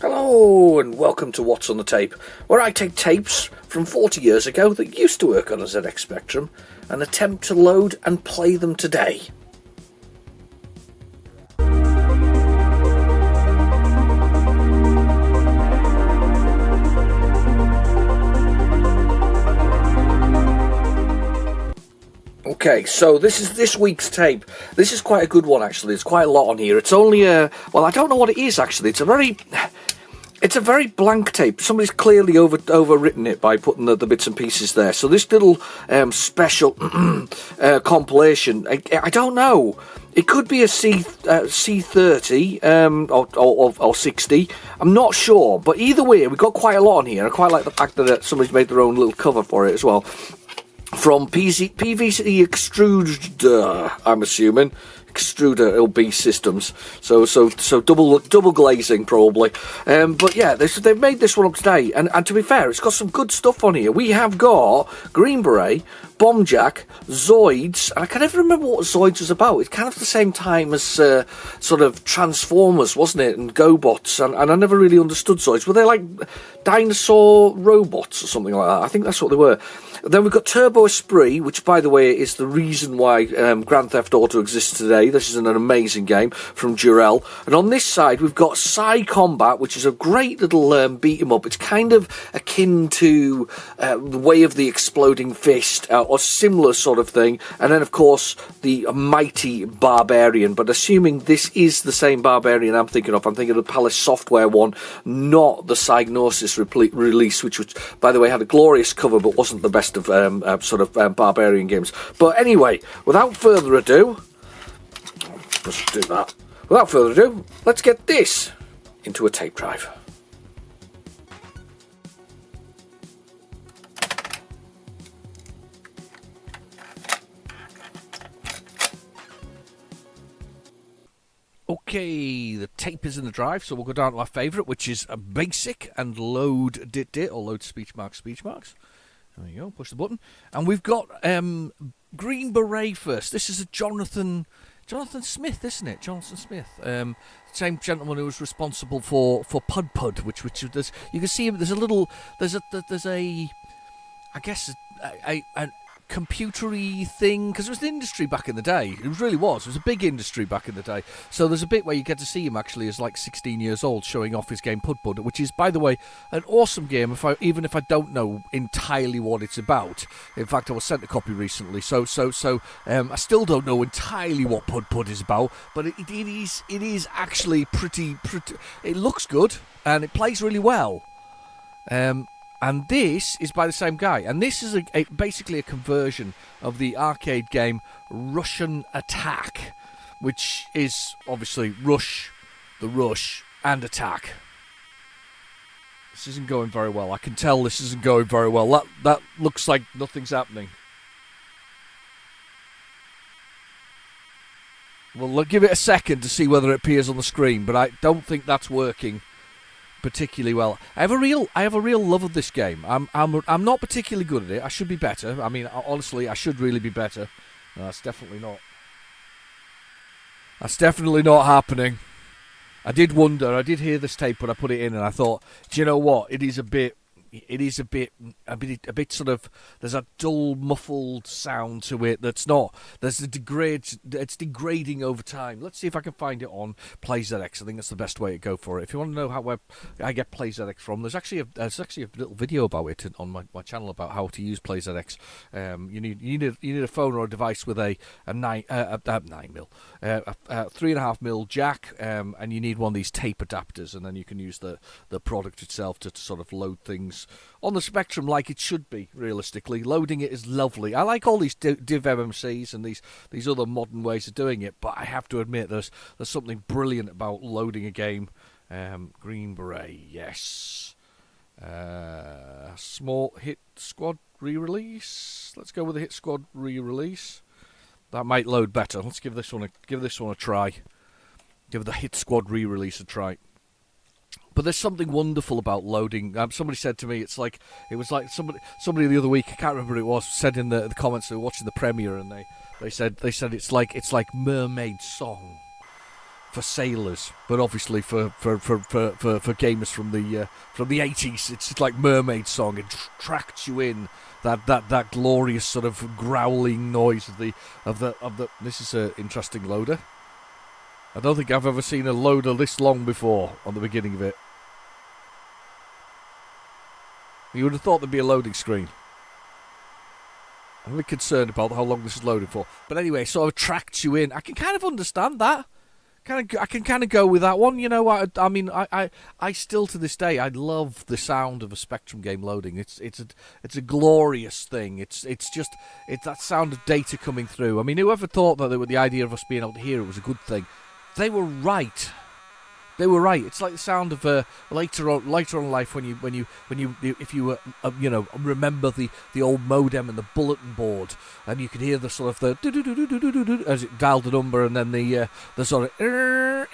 Hello and welcome to What's on the Tape, where I take tapes from 40 years ago that used to work on a ZX Spectrum and attempt to load and play them today. Okay, so this is this week's tape. This is quite a good one, actually. There's quite a lot on here. It's only well, I don't know what it is, actually. It's a very blank tape. Somebody's clearly overwritten it by putting the bits and pieces there. So this little special compilation, I don't know. It could be a C30 or 60. I'm not sure. But either way, we've got quite a lot on here. I quite like the fact that somebody's made their own little cover for it as well. From PVC Extruder, I'm assuming. Extruder LB Systems, so double glazing probably, but yeah, they've made this one up today, and to be fair, it's got some good stuff on here. We have got Green Beret, Bombjack, Zoids, and I can never remember what Zoids was about. It's kind of the same time as sort of Transformers, wasn't it, and GoBots, and I never really understood Zoids. Were they like dinosaur robots or something like that? I think that's what they were. Then we've got Turbo Esprit, which, by the way, is the reason why Grand Theft Auto exists today. This is an amazing game from Durell. And on this side, we've got Psy Combat, which is a great little beat-em-up. It's kind of akin to the Way of the Exploding Fist, or similar sort of thing. And then, of course, the mighty Barbarian. But assuming this is the same Barbarian I'm thinking of the Palace Software one, not the Psygnosis release, which, by the way, had a glorious cover but wasn't the best of Barbarian games. But anyway, without further ado, let's do that. Without further ado, let's get this into a tape drive. Okay, the tape is in the drive, so we'll go down to our favourite, which is a basic, and load dit, or load speech marks. There you go, push the button. And we've got Green Beret first. This is a Jonathan Smith, isn't it? Jonathan Smith. Same gentleman who was responsible for Pud, which there's, you can see him, there's a computery thing, because it was an industry back in the day. It really was. It was a big industry back in the day. So there's a bit where you get to see him actually as like 16 years old showing off his game Pud, which is, by the way, an awesome game, even if I don't know entirely what it's about. In fact, I was sent a copy recently, so I still don't know entirely what Pud is about, but it is actually pretty, it looks good, and it plays really well. And this is by the same guy. And this is basically a conversion of the arcade game Russian Attack, which is obviously Rush, and Attack. This isn't going very well. I can tell this isn't going very well. That looks like nothing's happening. We'll give it a second to see whether it appears on the screen, but I don't think that's working particularly well. I have a real love of this game. I'm not particularly good at it. I should be better. I mean, honestly, I should really be better. No, that's definitely not happening. I did wonder. I did hear this tape when I put it in, and I thought, do you know what? It is a bit sort of, there's a dull, muffled sound to it that's not, it's degrading over time. Let's see if I can find it on PlayZX. I think that's the best way to go for it. If you want to know how I get PlayZX from, there's actually a little video about it on my channel about how to use PlayZX. You need a phone or a device with a 3.5mm jack, and you need one of these tape adapters, and then you can use the product itself to sort of load things on the Spectrum like it should be. Realistically, loading it is lovely. I like all these div MMCs and these other modern ways of doing it, but I have to admit there's something brilliant about loading a game. Green Beret, yes. Small Hit Squad re-release. Let's go with the Hit Squad re-release. That might load better. Let's give this one a try. Give the Hit Squad re-release a try. But there's something wonderful about loading. Somebody said to me, it was like somebody the other week, I can't remember who it was, said in the comments they were watching the premiere, and they said it's like Mermaid Song sailors, but obviously for gamers from the 80s, it's like Mermaid Song. It tracks you in. That glorious sort of growling noise of the. This is an interesting loader. I don't think I've ever seen a loader this long before on the beginning of it. You would have thought there'd be a loading screen. I'm a bit concerned about how long this is loading for. But anyway, sort of tracks you in. I can kind of understand that. I can kind of go with that one. You know, I still to this day I love the sound of a Spectrum game loading. It's a glorious thing. It's that sound of data coming through. I mean, whoever thought that the idea of us being able to hear it was a good thing? They were right. They were right. It's like the sound of later on in life when you remember the old modem and the bulletin board, and you could hear the sort of the as it dialed the number, and then the sort of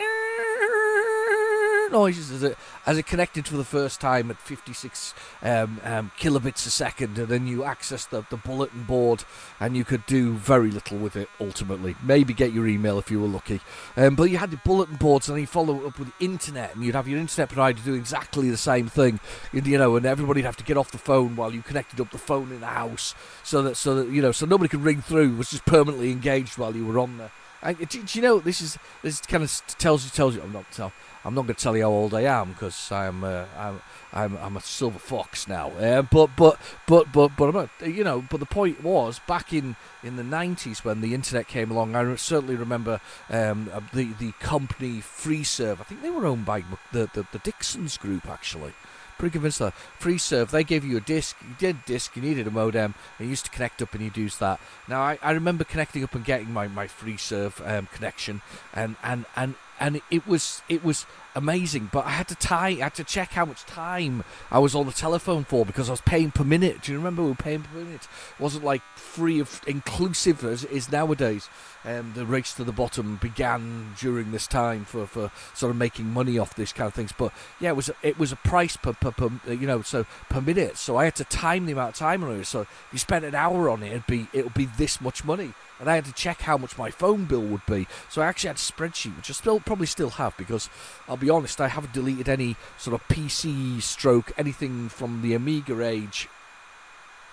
noises as it connected for the first time at 56 kilobits a second, and then you accessed the bulletin board, and you could do very little with it ultimately. Maybe get your email if you were lucky, but you had the bulletin boards, and then you follow it up with the internet, and you'd have your internet provider do exactly the same thing, and everybody'd have to get off the phone while you connected up the phone in the house, so that nobody could ring through. It was just permanently engaged while you were on there. Do you know this kind of tells you I'm not going to tell you how old I am, because I'm a silver fox now. But I'm not, But the point was, back in the 90s when the internet came along, I certainly remember the company FreeServe. I think they were owned by the Dixon's Group, actually. Pretty convinced that FreeServe, they gave you a disc. You did a disc. You needed a modem. And you used to connect up, and you'd use that. Now I remember connecting up and getting my FreeServe connection, and it was amazing, but I had to check how much time I was on the telephone for, because I was paying per minute. Do you remember we were paying per minute? It wasn't like free of inclusive as it is nowadays. The race to the bottom began during this time for sort of making money off this kind of things. But yeah, it was a price per minute. So I had to time the amount of time on it. So if you spent an hour on it, it'll be this much money. And I had to check how much my phone bill would be. So I actually had a spreadsheet, which I probably still have, because I'll be honest, I haven't deleted any sort of PC stroke anything from the Amiga age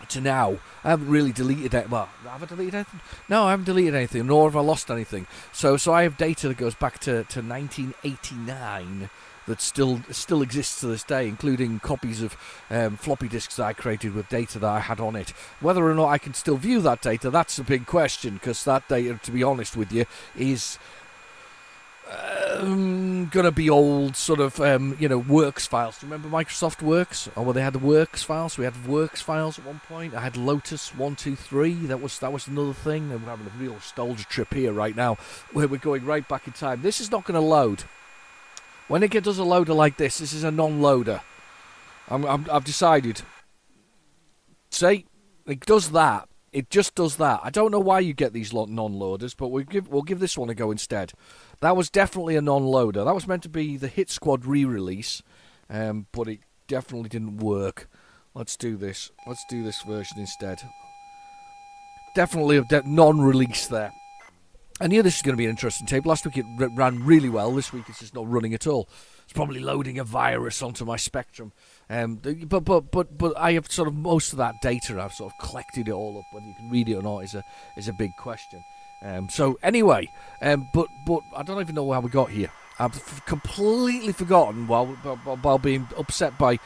to now. I haven't really deleted it. Well, have I deleted anything? No, I haven't deleted anything, nor have I lost anything. So I have data that goes back to 1989 that still exists to this day, including copies of floppy disks that I created with data that I had on it. Whether or not I can still view that data, that's a big question, because that data, to be honest with you, is gonna be old sort of Works files. Do you remember Microsoft Works? Or they had the Works files. We had Works files at one point. I had Lotus 123. That was another thing. And we're having a real nostalgia trip here right now, where we're going right back in time. This is not going to load. When it does a loader like this is a non-loader. I've decided. See, it does that. It just does that. I don't know why you get these non-loaders, but we'll give this one a go instead. That was definitely a non-loader. That was meant to be the Hit Squad re-release, but it definitely didn't work. Let's do this. Let's do this version instead. Definitely a non-release there. I knew this was going to be an interesting tape. Last week it ran really well. This week it's just not running at all. It's probably loading a virus onto my Spectrum. But I have sort of most of that data. I've sort of collected it all up. Whether you can read it or not is a big question. So anyway, but I don't even know how we got here. I've completely forgotten while being upset by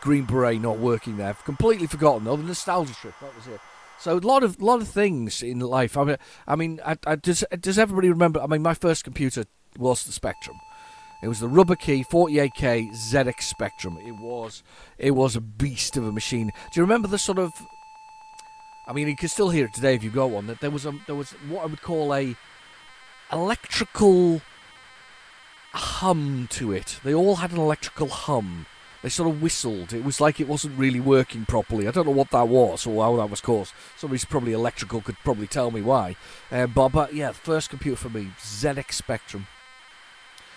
Green Beret not working there. I've completely forgotten. Oh, the nostalgia trip. That was it. So a lot of things in life. I mean, does everybody remember? I mean, my first computer was the Spectrum. It was the rubber key 48K ZX Spectrum. It was a beast of a machine. Do you remember the sort of? I mean, you can still hear it today if you got one. That there was what I would call a electrical hum to it. They all had an electrical hum. They sort of whistled. It was like it wasn't really working properly. I don't know what that was or how that was caused. Somebody's probably electrical could probably tell me why. But yeah, first computer for me, ZX Spectrum.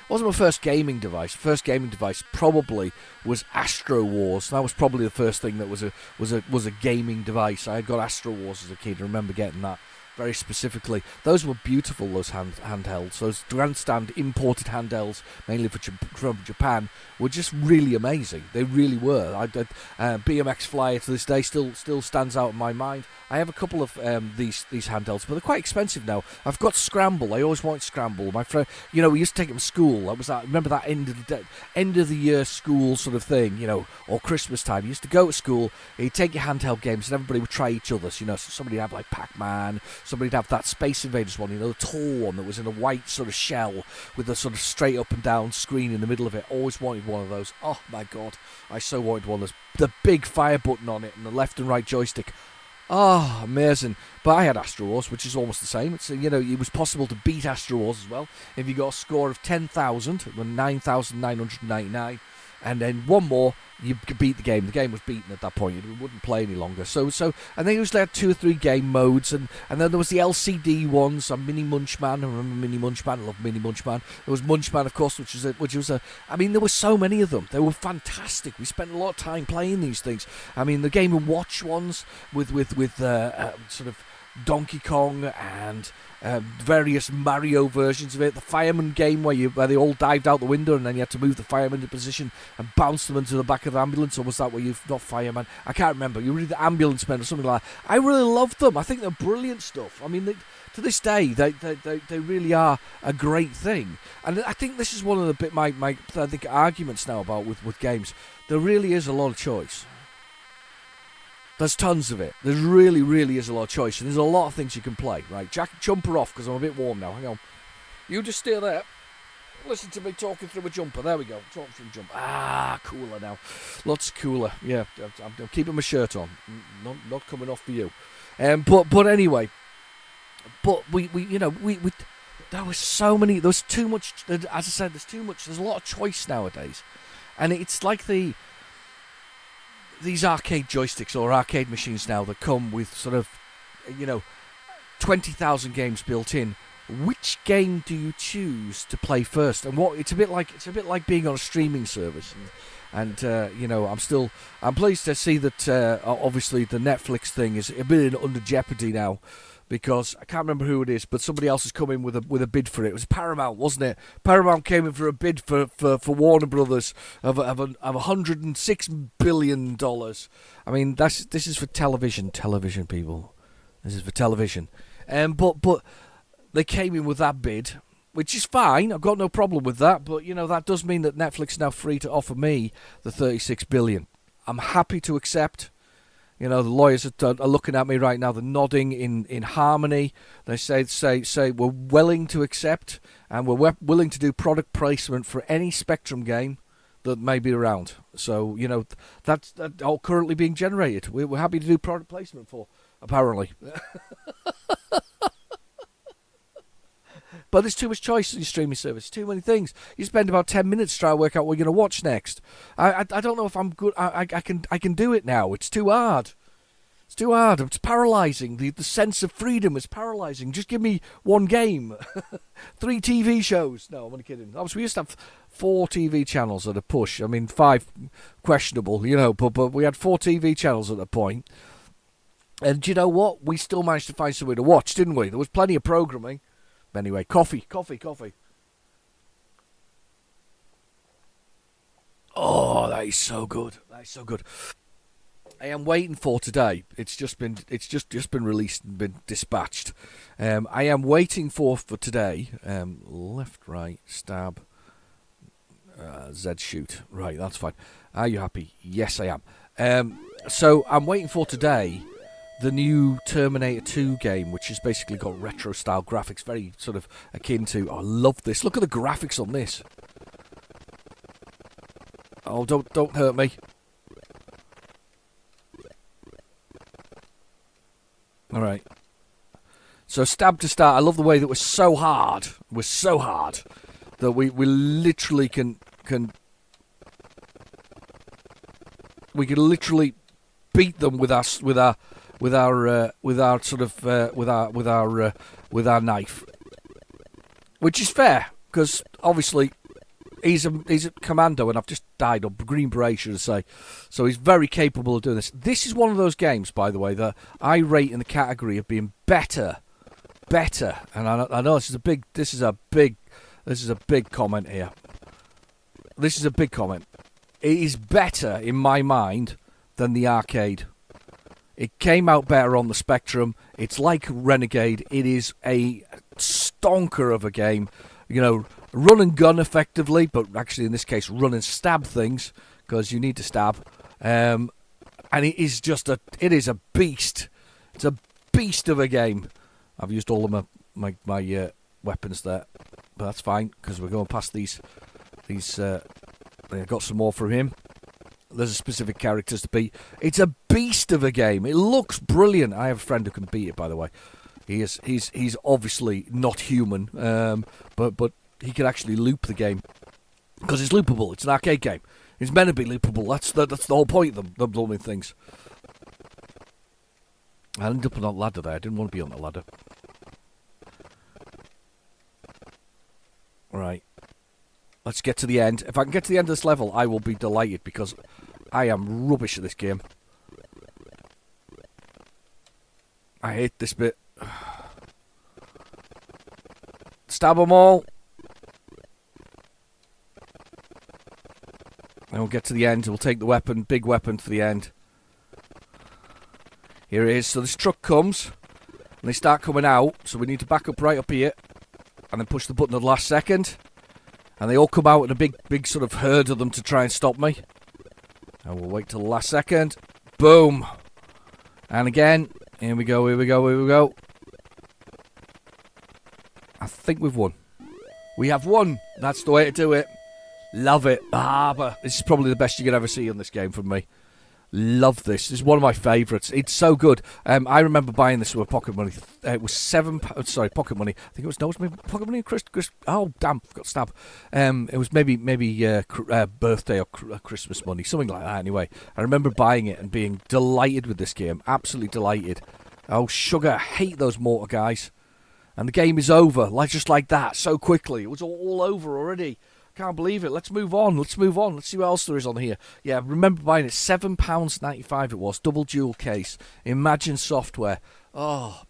It wasn't my first gaming device. First gaming device probably was Astro Wars. That was probably the first thing that was a gaming device. I got Astro Wars as a kid. I remember getting that. very specifically. Those were beautiful, those handhelds. Those grandstand imported handhelds, mainly from Japan, were just really amazing. They really were. BMX Flyer to this day still stands out in my mind. I have a couple of these handhelds, but they're quite expensive now. I've got Scramble. I always wanted Scramble. My friend, we used to take them to school. Remember that end of the year school sort of thing, or Christmas time. You used to go to school, you'd take your handheld games, and everybody would try each other's. So somebody'd have like Pac-Man, somebody'd have that Space Invaders one, the tall one that was in a white sort of shell with a sort of straight up and down screen in the middle of it. Always wanted one of those. Oh my god, I so wanted one of those. The big fire button on it and the left and right joystick. Oh, amazing. But I had Astro Wars, which is almost the same. It's it was possible to beat Astro Wars as well if you got a score of 10,000, 9,999, and then one more, you could beat the game. The game was beaten at that point. It wouldn't play any longer. So, and they usually had 2 or 3 game modes, and then there was the LCD ones. Mini Munchman. I remember Mini Munchman. I love Mini Munchman. There was Munchman, of course, which was a. I mean, there were so many of them. They were fantastic. We spent a lot of time playing these things. I mean, the Game & Watch ones with sort of Donkey Kong and various Mario versions of it. The fireman game where they all dived out the window and then you had to move the fireman into position and bounce them into the back of the ambulance. Or was that where you've not fireman? I can't remember. You were the ambulance men or something like that. I really loved them. I think they're brilliant stuff. I mean, to this day, they really are a great thing. And I think this is one of the my I think arguments now about with games. There really is a lot of choice. There's tons of it. There really, really is a lot of choice. And there's a lot of things you can play. Right, Jack, jumper off because I'm a bit warm now. Hang on. You just stay there. Listen to me talking through a jumper. There we go. Talking through a jumper. Cooler now. Lots cooler. Yeah, I'm keeping my shirt on. Not coming off for you. But anyway. But we there was so many. There was too much. As I said, there's too much. There's a lot of choice nowadays. And it's like these arcade joysticks or arcade machines now that come with sort of, 20,000 games built in. Which game do you choose to play first? And it's a bit like being on a streaming service. And I'm pleased to see that obviously the Netflix thing is a bit under jeopardy now. Because I can't remember who it is, but somebody else has come in with a bid for it. It was Paramount, wasn't it? Paramount came in for a bid for Warner Brothers of $106 billion. I mean, this is for television, people. This is for television. But they came in with that bid, which is fine. I've got no problem with that. But that does mean that Netflix is now free to offer me the $36 billion. I'm happy to accept. The lawyers are looking at me right now. They're nodding in harmony. They say we're willing to accept and we're willing to do product placement for any Spectrum game that may be around. So that's all currently being generated. We're happy to do product placement for, apparently. But there's too much choice in your streaming service. Too many things. You spend about 10 minutes to try to work out what you're going to watch next. I don't know if I'm good. I can do it now. It's too hard. It's too hard. It's paralysing. The sense of freedom is paralysing. Just give me one game. 3 TV shows. No, I'm only kidding. Obviously, we used to have 4 TV channels at a push. I mean, 5 questionable, but we had 4 TV channels at a point. And do you know what? We still managed to find somewhere to watch, didn't we? There was plenty of programming. Anyway, coffee. Oh, that is so good. I am waiting for today. It's just been released and been dispatched. I am waiting for today. Left, right, stab, Z shoot. Right, that's fine. Are you happy? Yes, I am. So I'm waiting for today. The new Terminator 2 game, which has basically got retro-style graphics, very sort of akin to... Oh, I love this. Look at the graphics on this. Oh, don't hurt me. All right. So stab to start. I love the way that it was so hard. That we literally can we can literally beat them with our knife, which is fair because obviously he's a commando and I've just died, or Green Beret should I say, so he's very capable of doing this. This is one of those games, by the way, that I rate in the category of being better better, and I know this is a big comment here. This is a big comment. It is better in my mind than the arcade. It came out better on the Spectrum. It's like Renegade. It is a stonker of a game. You know, run and gun effectively, but actually in this case, run and stab things, because you need to stab. And it is it is a beast. It's a beast of a game. I've used all of my weapons there, but that's fine, because we're going past these. I got some more from him. There's specific characters to beat. It's a beast of a game. It looks brilliant. I have a friend who can beat it, by the way. He's obviously not human, but he can actually loop the game, because it's loopable. It's an arcade game. It's meant to be loopable. That's the whole point of them blooming things. I ended up on that ladder there. I didn't want to be on the ladder. Right. Let's get to the end. If I can get to the end of this level, I will be delighted, because I am rubbish at this game. I hate this bit. Stab them all. And we'll get to the end. We'll take the weapon, big weapon, to the end. Here it is. So this truck comes, and they start coming out. So we need to back up right up here, and then push the button at the last second. And they all come out in a big sort of herd of them to try and stop me. And we'll wait till the last second. Boom. And again. Here we go, here we go, here we go. I think we've won. We have won. That's the way to do it. Love it. But this is probably the best you could ever see on this game from me. Love this. This is one of my favourites. It's so good. I remember buying this with pocket money. It was £7. Sorry, pocket money. I think it was maybe pocket money. Oh damn, got stabbed. It was maybe birthday or Christmas money, something like that. Anyway, I remember buying it and being delighted with this game. Absolutely delighted. Oh sugar, I hate those mortar guys. And the game is over, just like that, so quickly. It was all over already. Can't believe it. Let's move on. Let's see what else there is on here. Yeah, remember buying it. £7.95 it was. Double dual case. Imagine software. Oh,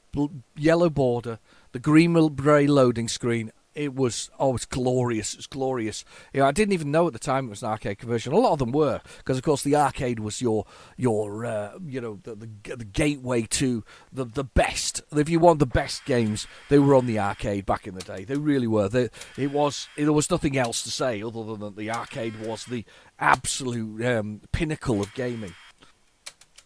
yellow border. The green-grey loading screen. It was, it's glorious. It was glorious. I didn't even know at the time it was an arcade conversion. A lot of them were, because of course the arcade was your the gateway to the best. If you want the best games, they were on the arcade back in the day. They really were. There was nothing else to say other than that the arcade was the absolute pinnacle of gaming.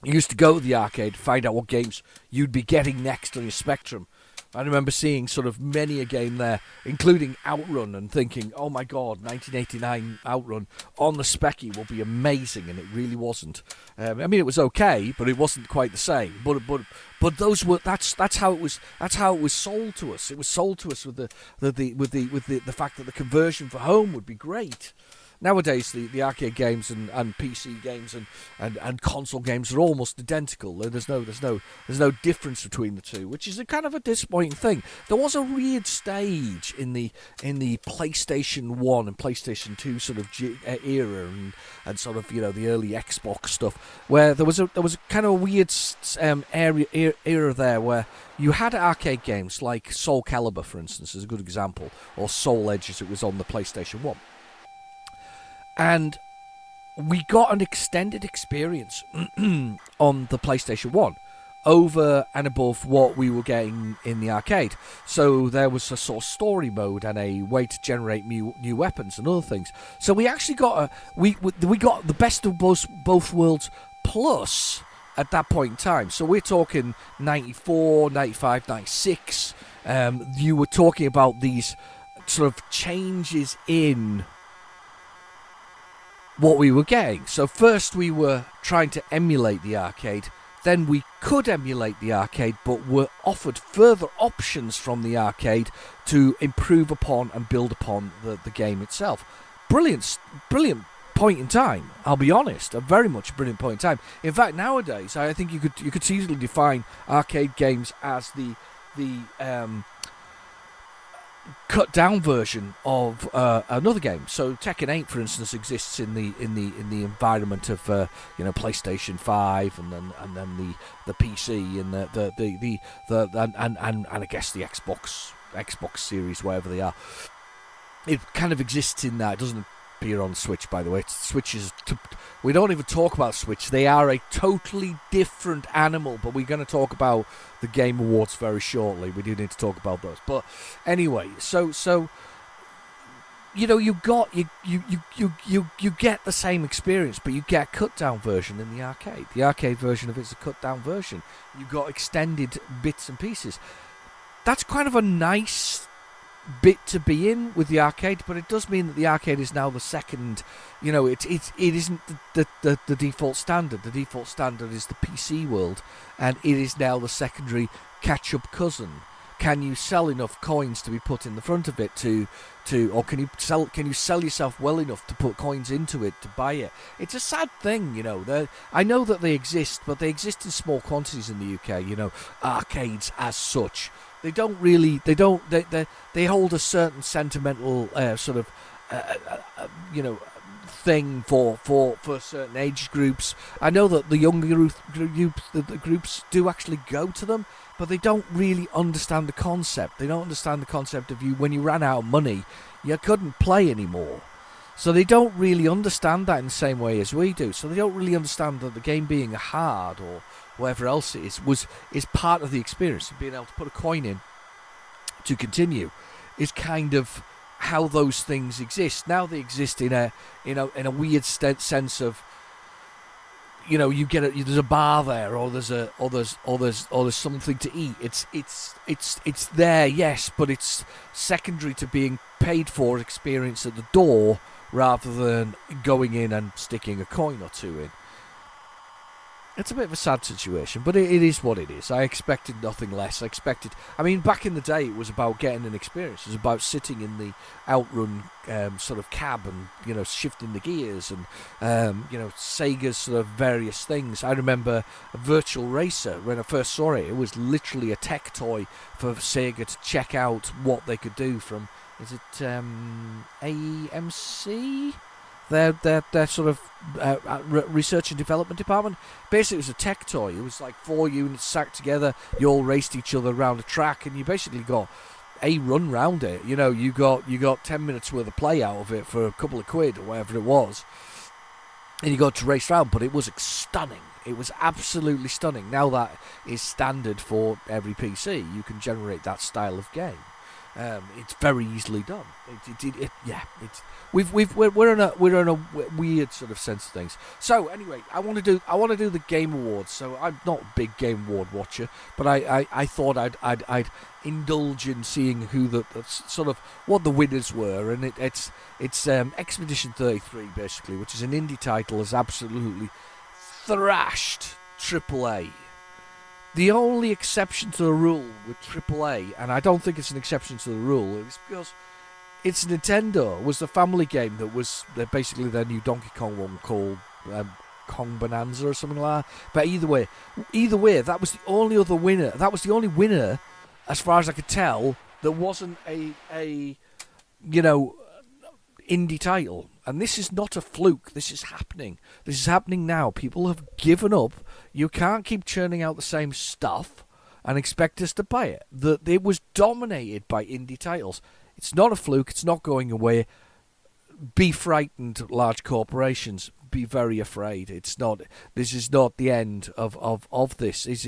You used to go to the arcade to find out what games you'd be getting next on your Spectrum. I remember seeing sort of many a game there, including Outrun, and thinking, oh my god, 1989 Outrun on the Specky will be amazing, and it really wasn't. I mean, it was okay, but it wasn't quite the same. But those were that's how it was. That's how it was sold to us. It was sold to us with the fact that the conversion for home would be great. Nowadays, the arcade games and PC games and console games are almost identical. There's no difference between the two, which is a kind of a disappointing thing. There was a weird stage in the PlayStation 1 and PlayStation 2 sort of era and sort of the early Xbox stuff, where there was a kind of a weird era there where you had arcade games like Soul Calibur, for instance, is a good example, or Soul Edge as it was on the PlayStation 1. And we got an extended experience on the PlayStation 1 over and above what we were getting in the arcade. So there was a sort of story mode and a way to generate new weapons and other things. So we actually got we got the best of both worlds plus at that point in time. So we're talking 94, 95, 96. You were talking about these sort of changes in what we were getting. So first we were trying to emulate the arcade, then we could emulate the arcade, but were offered further options from the arcade to improve upon and build upon the game itself. Brilliant point in time, I'll be honest, a very much brilliant point in time. In fact, nowadays I think you could easily define arcade games as cut down version of another game. So Tekken 8, for instance, exists in the environment of PlayStation 5 and then the PC and and I guess the Xbox Series, wherever they are. It kind of exists in that. It doesn't appear on Switch, by the way. Switch is we don't even talk about Switch. They are a totally different animal, but we're going to talk about the Game Awards very shortly. We do need to talk about those. But anyway, so you get the same experience, but you get a cut down version in the arcade. The arcade version of it's a cut down version. You got extended bits and pieces. That's kind of a nice bit to be in with the arcade, but it does mean that the arcade is now the second. It isn't the default standard. The default standard is the PC world, and it is now the secondary catch-up cousin. Can you sell enough coins to be put in the front of it or can you sell yourself well enough to put coins into it to buy it? It's a sad thing, I know that they exist, but they exist in small quantities in the UK. Arcades as such. They hold a certain sentimental thing for certain age groups. I know that the younger groups do actually go to them, but they don't really understand the concept. They don't understand the concept of when you ran out of money, you couldn't play anymore. So they don't really understand that in the same way as we do. So they don't really understand that the game being hard or whatever else it is part of the experience of being able to put a coin in to continue is kind of how those things exist. Now they exist in a weird sense of there's a bar there or there's something to eat. It's there, yes, but it's secondary to being paid for experience at the door rather than going in and sticking a coin or two in. It's a bit of a sad situation, but it is what it is. I expected nothing less. Back in the day, it was about getting an experience. It was about sitting in the outrun sort of cab and, shifting the gears and, Sega's sort of various things. I remember a Virtual Racer, when I first saw it, it was literally a tech toy for Sega to check out what they could do from, is it AMC? Their sort of research and development department. Basically, it was a tech toy. It was like 4 units stacked together. You all raced each other around a track, and you basically got a run round it. You got 10 minutes worth of play out of it for a couple of quid or whatever it was, and you got to race around. But it was stunning. It was absolutely stunning. Now that is standard for every PC. You can generate that style of game. It's very easily done. We're in a weird sort of sense of things. So anyway, I want to do the Game Awards. So I'm not a big Game Award watcher, but I thought I'd indulge in seeing who the sort of what the winners were, and it's Expedition 33 basically, which is an indie title, has absolutely thrashed AAA. The only exception to the rule with AAA, and I don't think it's an exception to the rule, is because it's Nintendo, was the family game that was basically their new Donkey Kong one called Kong Bonanza or something like that. But either way, that was the only other winner. That was the only winner, as far as I could tell, that wasn't a indie title. And this is not a fluke. This is happening. This is happening now. People have given up. You can't keep churning out the same stuff and expect us to buy it. It was dominated by indie titles. It's not a fluke. It's not going away. Be frightened, large corporations. Be very afraid. It's not. This is not the end of this. It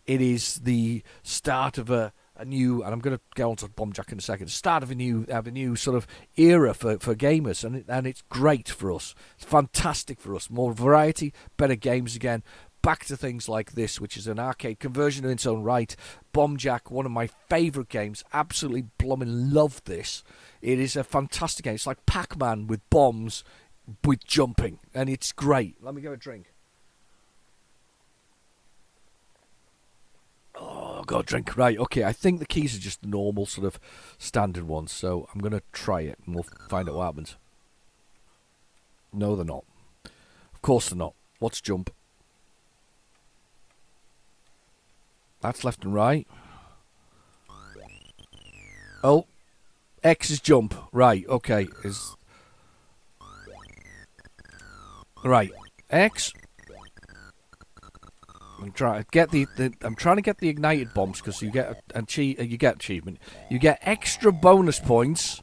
is the start of a new, and I'm going to go on to Bombjack in a second, start of a new sort of era for gamers, and it's great for us. It's fantastic for us. More variety, better games again. Back to things like this, which is an arcade conversion in its own right. Bombjack, one of my favourite games. Absolutely blooming love this. It is a fantastic game. It's like Pac-Man with bombs, with jumping, and it's great. Let me get a drink. Oh, got a drink. Right, okay, I think the keys are just the normal sort of standard ones, so I'm going to try it, and we'll find out what happens. No, they're not. Of course they're not. What's jump? That's left and right. Oh, X is jump. Right, okay. Right. X. I'm trying to get the ignited bombs because you get achievement. You get extra bonus points.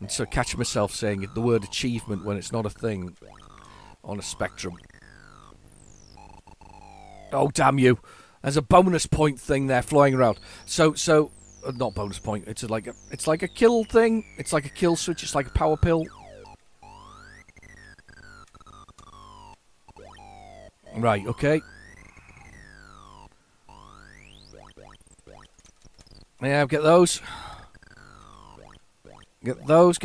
And so catch myself saying the word achievement when it's not a thing on a spectrum. Oh damn you! There's a bonus point thing there flying around. So not bonus point. It's like a kill thing. It's like a kill switch. It's like a power pill. Right. Okay. Yeah, get those. Get those.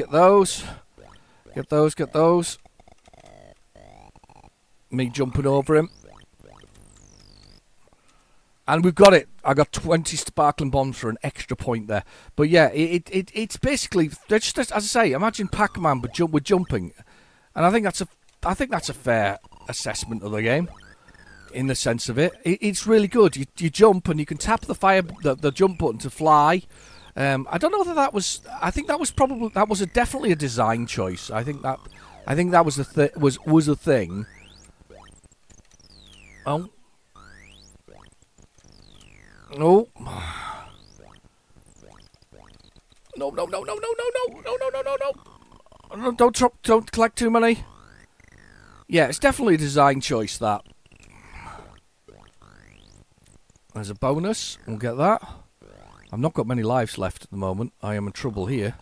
Me jumping over him. And we've got it. I got 20 sparkling bombs for an extra point there. But yeah, it's basically just as I say. Imagine Pac-Man, but with jumping, and I think that's a fair assessment of the game, in the sense of it. It's really good. You jump and you can tap the jump button to fly. I don't know whether that was. I think that was definitely a design choice. I think that was a thing. Oh. No. No. Don't collect too many. Yeah, it's definitely a design choice, that. There's a bonus. We'll get that. I've not got many lives left at the moment. I am in trouble here.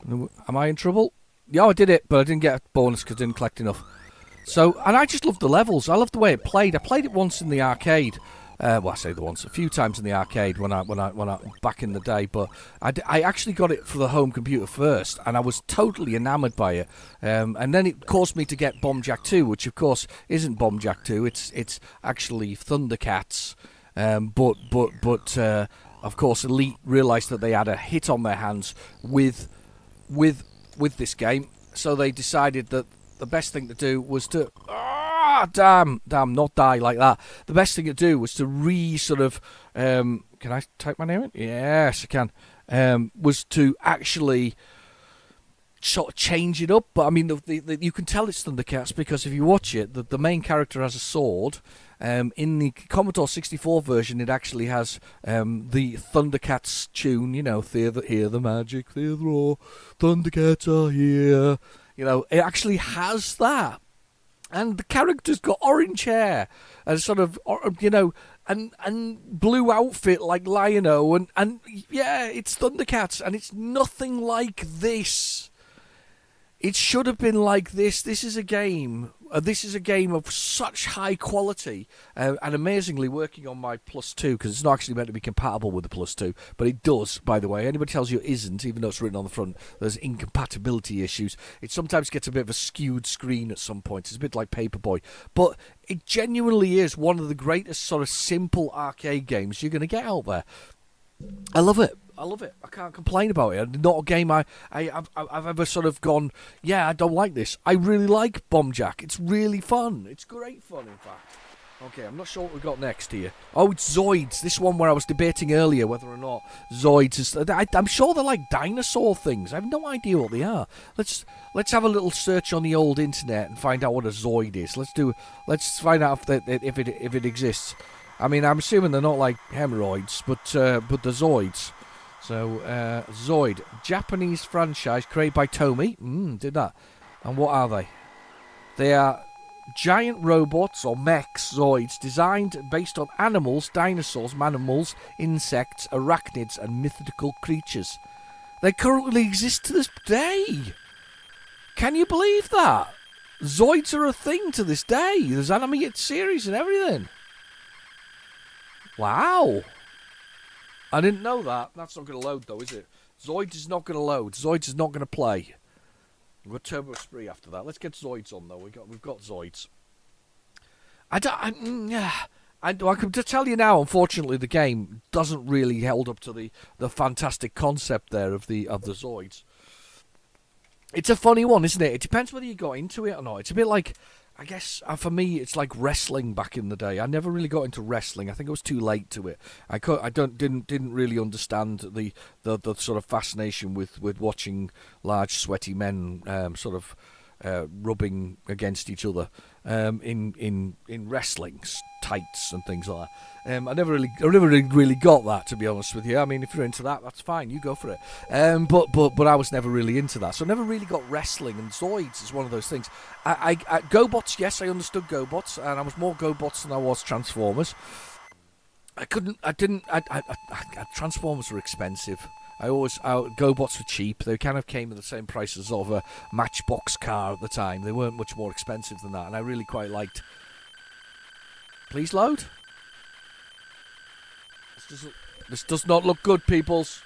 Am I in trouble? Yeah, I did it, but I didn't get a bonus because I didn't collect enough. So, and I just love the levels. I love the way it played. I played it once in the arcade. Well, I say a few times in the arcade when I back in the day. But I actually got it for the home computer first, and I was totally enamoured by it. And then it caused me to get Bomb Jack 2, which of course isn't Bomb Jack 2. It's actually Thundercats. But of course, Elite realised that they had a hit on their hands with this game, so they decided that the best thing to do was to not die like that. The best thing to do was to can I type my name in? Yes, I can. Was to actually sort of change it up. But I mean, you can tell it's Thundercats because if you watch it, the main character has a sword. In the Commodore 64 version, it actually has the Thundercats tune. You know, hear the magic, hear the roar. Thundercats are here. You know, it actually has that. And the character's got orange hair and sort of, you know, and blue outfit like Lion-O. And yeah, it's Thundercats, and it's nothing like this. It should have been like this. This is a game. This is a game of such high quality and amazingly working on my Plus 2 because it's not actually meant to be compatible with the Plus 2, but it does, by the way. Anybody tells you it isn't, even though it's written on the front, there's incompatibility issues. It sometimes gets a bit of a skewed screen at some points. It's a bit like Paperboy. But it genuinely is one of the greatest sort of simple arcade games you're going to get out there. I love it. I can't complain about it. Not a game I've ever sort of gone, yeah, I don't like this. I really like Bomb Jack. It's really fun. It's great fun, in fact. Okay, I'm not sure what we've got next here. Oh, it's Zoids. This one where I was debating earlier whether or not Zoids is... I'm sure they're like dinosaur things. I have no idea what they are. Let's have a little search on the old internet and find out what a Zoid is. Let's find out if it exists. I mean, I'm assuming they're not like hemorrhoids, but they're Zoids. So, Zoid, Japanese franchise created by Tomy. Did that. And what are they? They are giant robots or mechs, Zoids, designed based on animals, dinosaurs, mammals, insects, arachnids, and mythical creatures. They currently exist to this day. Can you believe that? Zoids are a thing to this day. There's animated series and everything. Wow. I didn't know that. That's not going to load, though, is it? Zoids is not going to load. Zoids is not going to play. We've got Turbo Spree after that. Let's get Zoids on, though. We've got Zoids. I can just tell you now, unfortunately, the game doesn't really hold up to the fantastic concept there of the Zoids. It's a funny one, isn't it? It depends whether you got into it or not. It's a bit like... I guess for me, it's like wrestling back in the day. I never really got into wrestling. I think I was too late to it. Didn't really understand the sort of fascination with watching large sweaty men sort of rubbing against each other in wrestling tights and things like that. I never really got that, to be honest with you. I mean, if you're into that, that's fine. You go for it. But I was never really into that, so I never really got wrestling. And Zoids is one of those things. I GoBots, yes, I understood GoBots, and I was more GoBots than I was Transformers. Transformers were expensive. GoBots were cheap. They kind of came at the same price as sort of a Matchbox car at the time. They weren't much more expensive than that, and I really quite liked. Please load. This does not look good, peoples.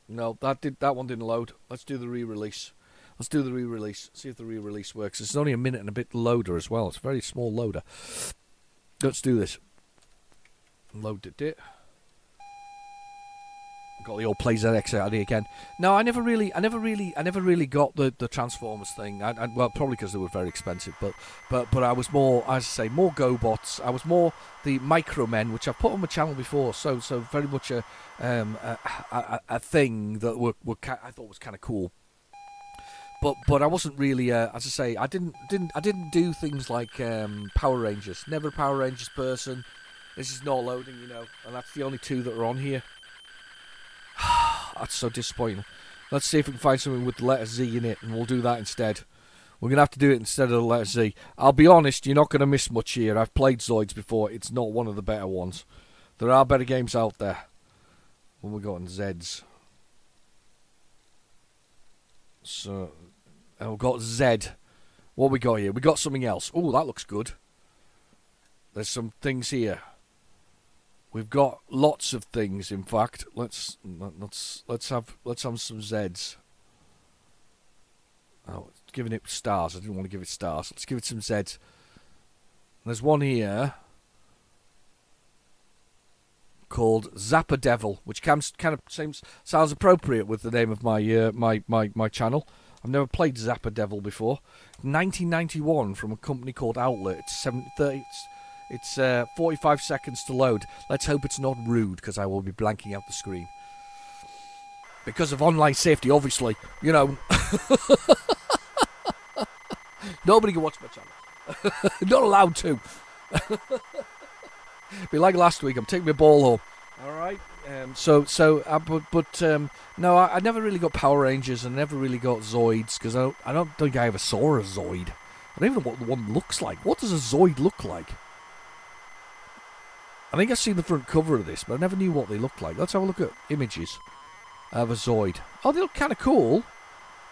No, that one didn't load. Let's do the re-release. See if the re-release works. It's only a minute and a bit loader as well. It's a very small loader. Let's do this. Loaded it. Got the old PlayZX out of here again. No, I never really got the Transformers thing. Well, probably because they were very expensive. But I was more, as I say, more GoBots. I was more the Micromen, which I've put on my channel before. So very much a thing that I thought was kind of cool. But I wasn't really, as I say, I didn't do things like Power Rangers. Never a Power Rangers person. This is not loading, and that's the only two that are on here. That's so disappointing. Let's see if we can find something with the letter Z in it, and we'll do that instead. We're going to have to do it instead of the letter Z. I'll be honest, you're not going to miss much here. I've played Zoids before. It's not one of the better ones. There are better games out there. What we got in Zs? So, we've got Z. What we got here? We got something else. Oh, that looks good. There's some things here. We've got lots of things. In fact, let's have some Zs. Oh, it's giving it stars. I didn't want to give it stars. Let's give it some Zs. There's one here called Zapper Devil, which kind of sounds appropriate with the name of my channel. I've never played Zapper Devil before. 1991 from a company called Outlet. It's 45 seconds to load. Let's hope it's not rude, because I will be blanking out the screen. Because of online safety, obviously. Nobody can watch my channel. Not allowed to. Be like last week, I'm taking my ball home. Alright? No, I never really got Power Rangers, and never really got Zoids, because I don't think I ever saw a Zoid. I don't even know what the one looks like. What does a Zoid look like? I think I've seen the front cover of this, but I never knew what they looked like. Let's have a look at images of a Zoid. Oh, they look kind of cool.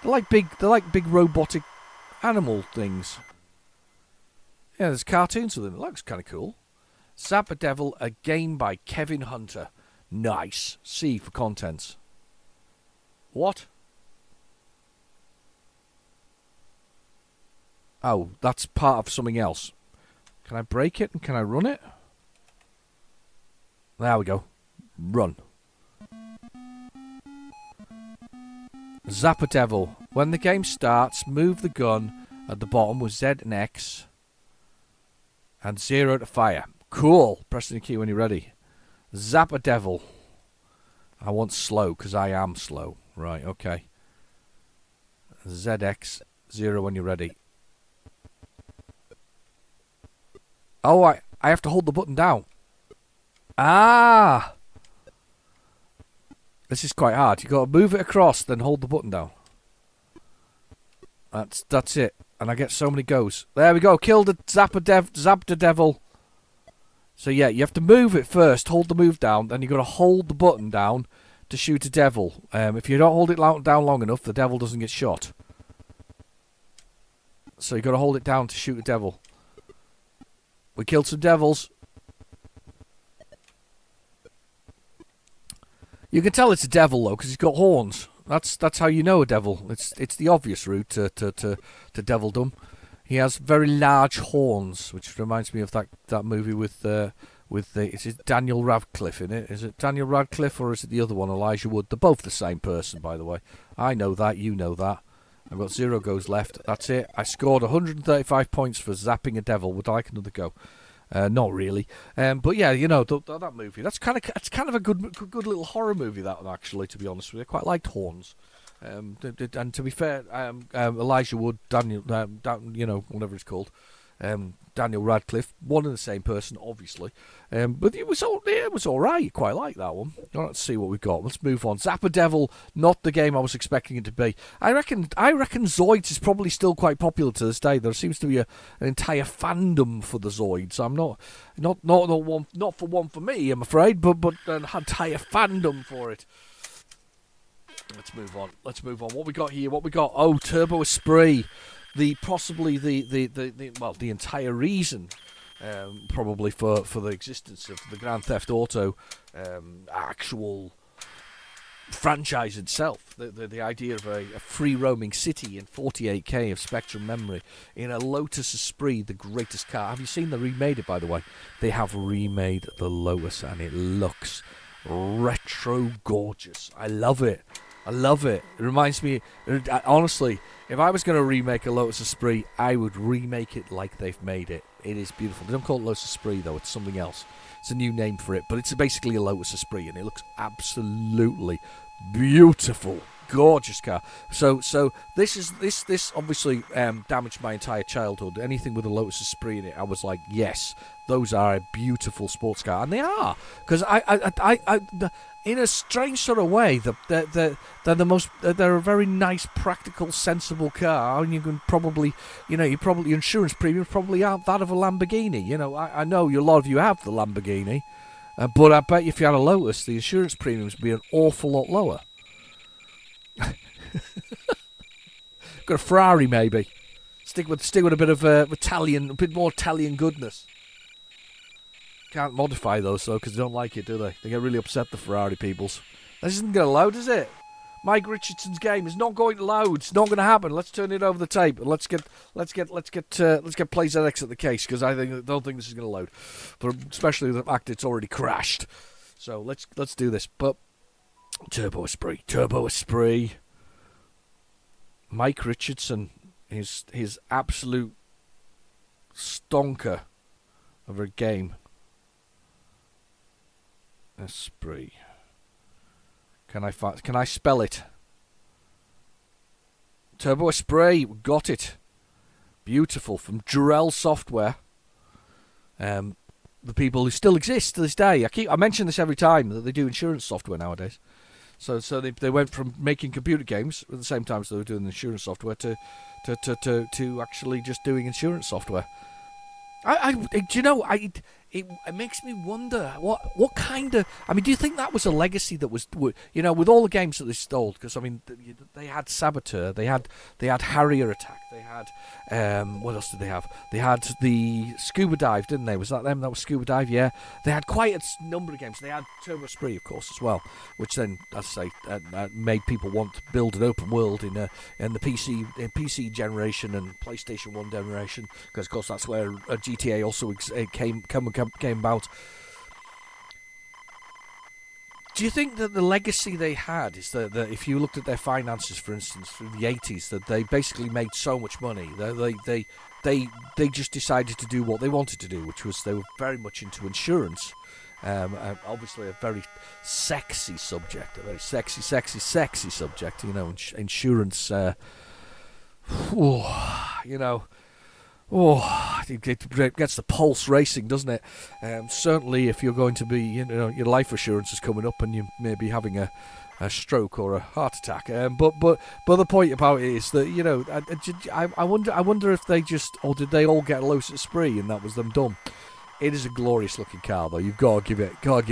They're like big robotic animal things. Yeah, there's cartoons of them. It looks kind of cool. Zapper Devil, a game by Kevin Hunter. Nice. C for contents. What? Oh, that's part of something else. Can I break it and can I run it? There we go. Run. Zapper Devil. When the game starts, move the gun at the bottom with Z and X. And 0 to fire. Cool. Pressing the key when you're ready. Zapper Devil. I want slow, because I am slow. Right, okay. ZX. 0 when you're ready. Oh, I have to hold the button down. Ah! This is quite hard. You've got to move it across, then hold the button down. That's it. And I get so many goes. There we go. Kill the Zapper Devil. So yeah, you have to move it first, hold the move down, then you've got to hold the button down to shoot a devil. If you don't hold it down long enough, the devil doesn't get shot. So you've got to hold it down to shoot a devil. We killed some devils. You can tell it's a devil though, because he's got horns. That's how you know a devil. It's the obvious route to devilldom. He has very large horns, which reminds me of that movie with is it Daniel Radcliffe in it? Is it Daniel Radcliffe or is it the other one, Elijah Wood? They're both the same person, by the way. I know that, you know that. I've got 0 goes left. That's it. I scored 135 points for zapping a devil. Would I like another go? Not really. But yeah, you know, that movie. That's kind of a good little horror movie. That one, actually, to be honest with you, I quite liked Horns. And to be fair, Elijah Wood, Daniel, whatever it's called, Daniel Radcliffe, one and the same person, obviously. But it was all right. Quite like that one. Let's see what we've got. Let's move on. Zapper Devil, not the game I was expecting it to be. I reckon Zoids is probably still quite popular to this day. There seems to be an entire fandom for the Zoids. I'm not for one for me, I'm afraid, but an entire fandom for it. Let's move on. What we got here? Oh, Turbo Esprit. The entire reason, probably for the existence of the Grand Theft Auto actual franchise itself. The idea of a free roaming city in 48K of Spectrum memory in a Lotus Esprit, the greatest car. Have you seen they remade it, by the way? They have remade the Lotus, and it looks retro gorgeous. I love it. It reminds me, honestly, if I was going to remake a Lotus Esprit, I would remake it like they've made it. It is beautiful. They don't call it Lotus Esprit, though. It's something else. It's a new name for it, but it's basically a Lotus Esprit, and it looks absolutely beautiful. Gorgeous car. So this obviously damaged my entire childhood. Anything with a Lotus Esprit in it, I was like, yes, those are a beautiful sports car, and they are, because I in a strange sort of way, they're a very nice, practical, sensible car, and you can probably, your insurance premium probably aren't that of a Lamborghini. You know, I know a lot of you have the Lamborghini, but I bet if you had a Lotus, the insurance premiums would be an awful lot lower. Got a Ferrari, maybe. Stick with a bit of Italian, a bit more Italian goodness. Can't modify those though, because they don't like it, do they? They get really upset, the Ferrari peoples. This isn't going to load, is it? Mike Richardson's game is not going to load. It's not going to happen. Let's turn it over the tape and let's get PlayZX at the case, because I don't think this is going to load, but especially the fact it's already crashed. So let's do this. But Turbo Esprit. Mike Richardson, his absolute stonker of a game. Esprit. Can I spell it? Turbo Esprit, got it. Beautiful, from Durell Software. The people who still exist to this day. I mention this every time, that they do insurance software nowadays. So they went from making computer games at the same time as they were doing the insurance software to actually just doing insurance software. It makes me wonder what kind of. I mean, do you think that was a legacy that was, with all the games that they stole? Because I mean, they had Saboteur, they had Harrier Attack, they had what else did they have? They had the Scuba Dive, didn't they? Was that them? That was Scuba Dive, yeah. They had quite a number of games. They had Turbo Esprit, of course, as well, which then, as I say, made people want to build an open world in the PC generation and PlayStation 1 generation, because of course that's where GTA also came about. Do you think that the legacy they had is that if you looked at their finances, for instance, through the 80s, that they basically made so much money that they just decided to do what they wanted to do, which was they were very much into insurance. Obviously a very sexy subject, a very sexy subject, insurance, it gets the pulse racing, doesn't it? Certainly if you're going to be, your life assurance is coming up and you may be having a stroke or a heart attack. But the point about it is that, I wonder if they just, or did they all get a Lotus Esprit and that was them done? It is a glorious looking car, though. You've got to give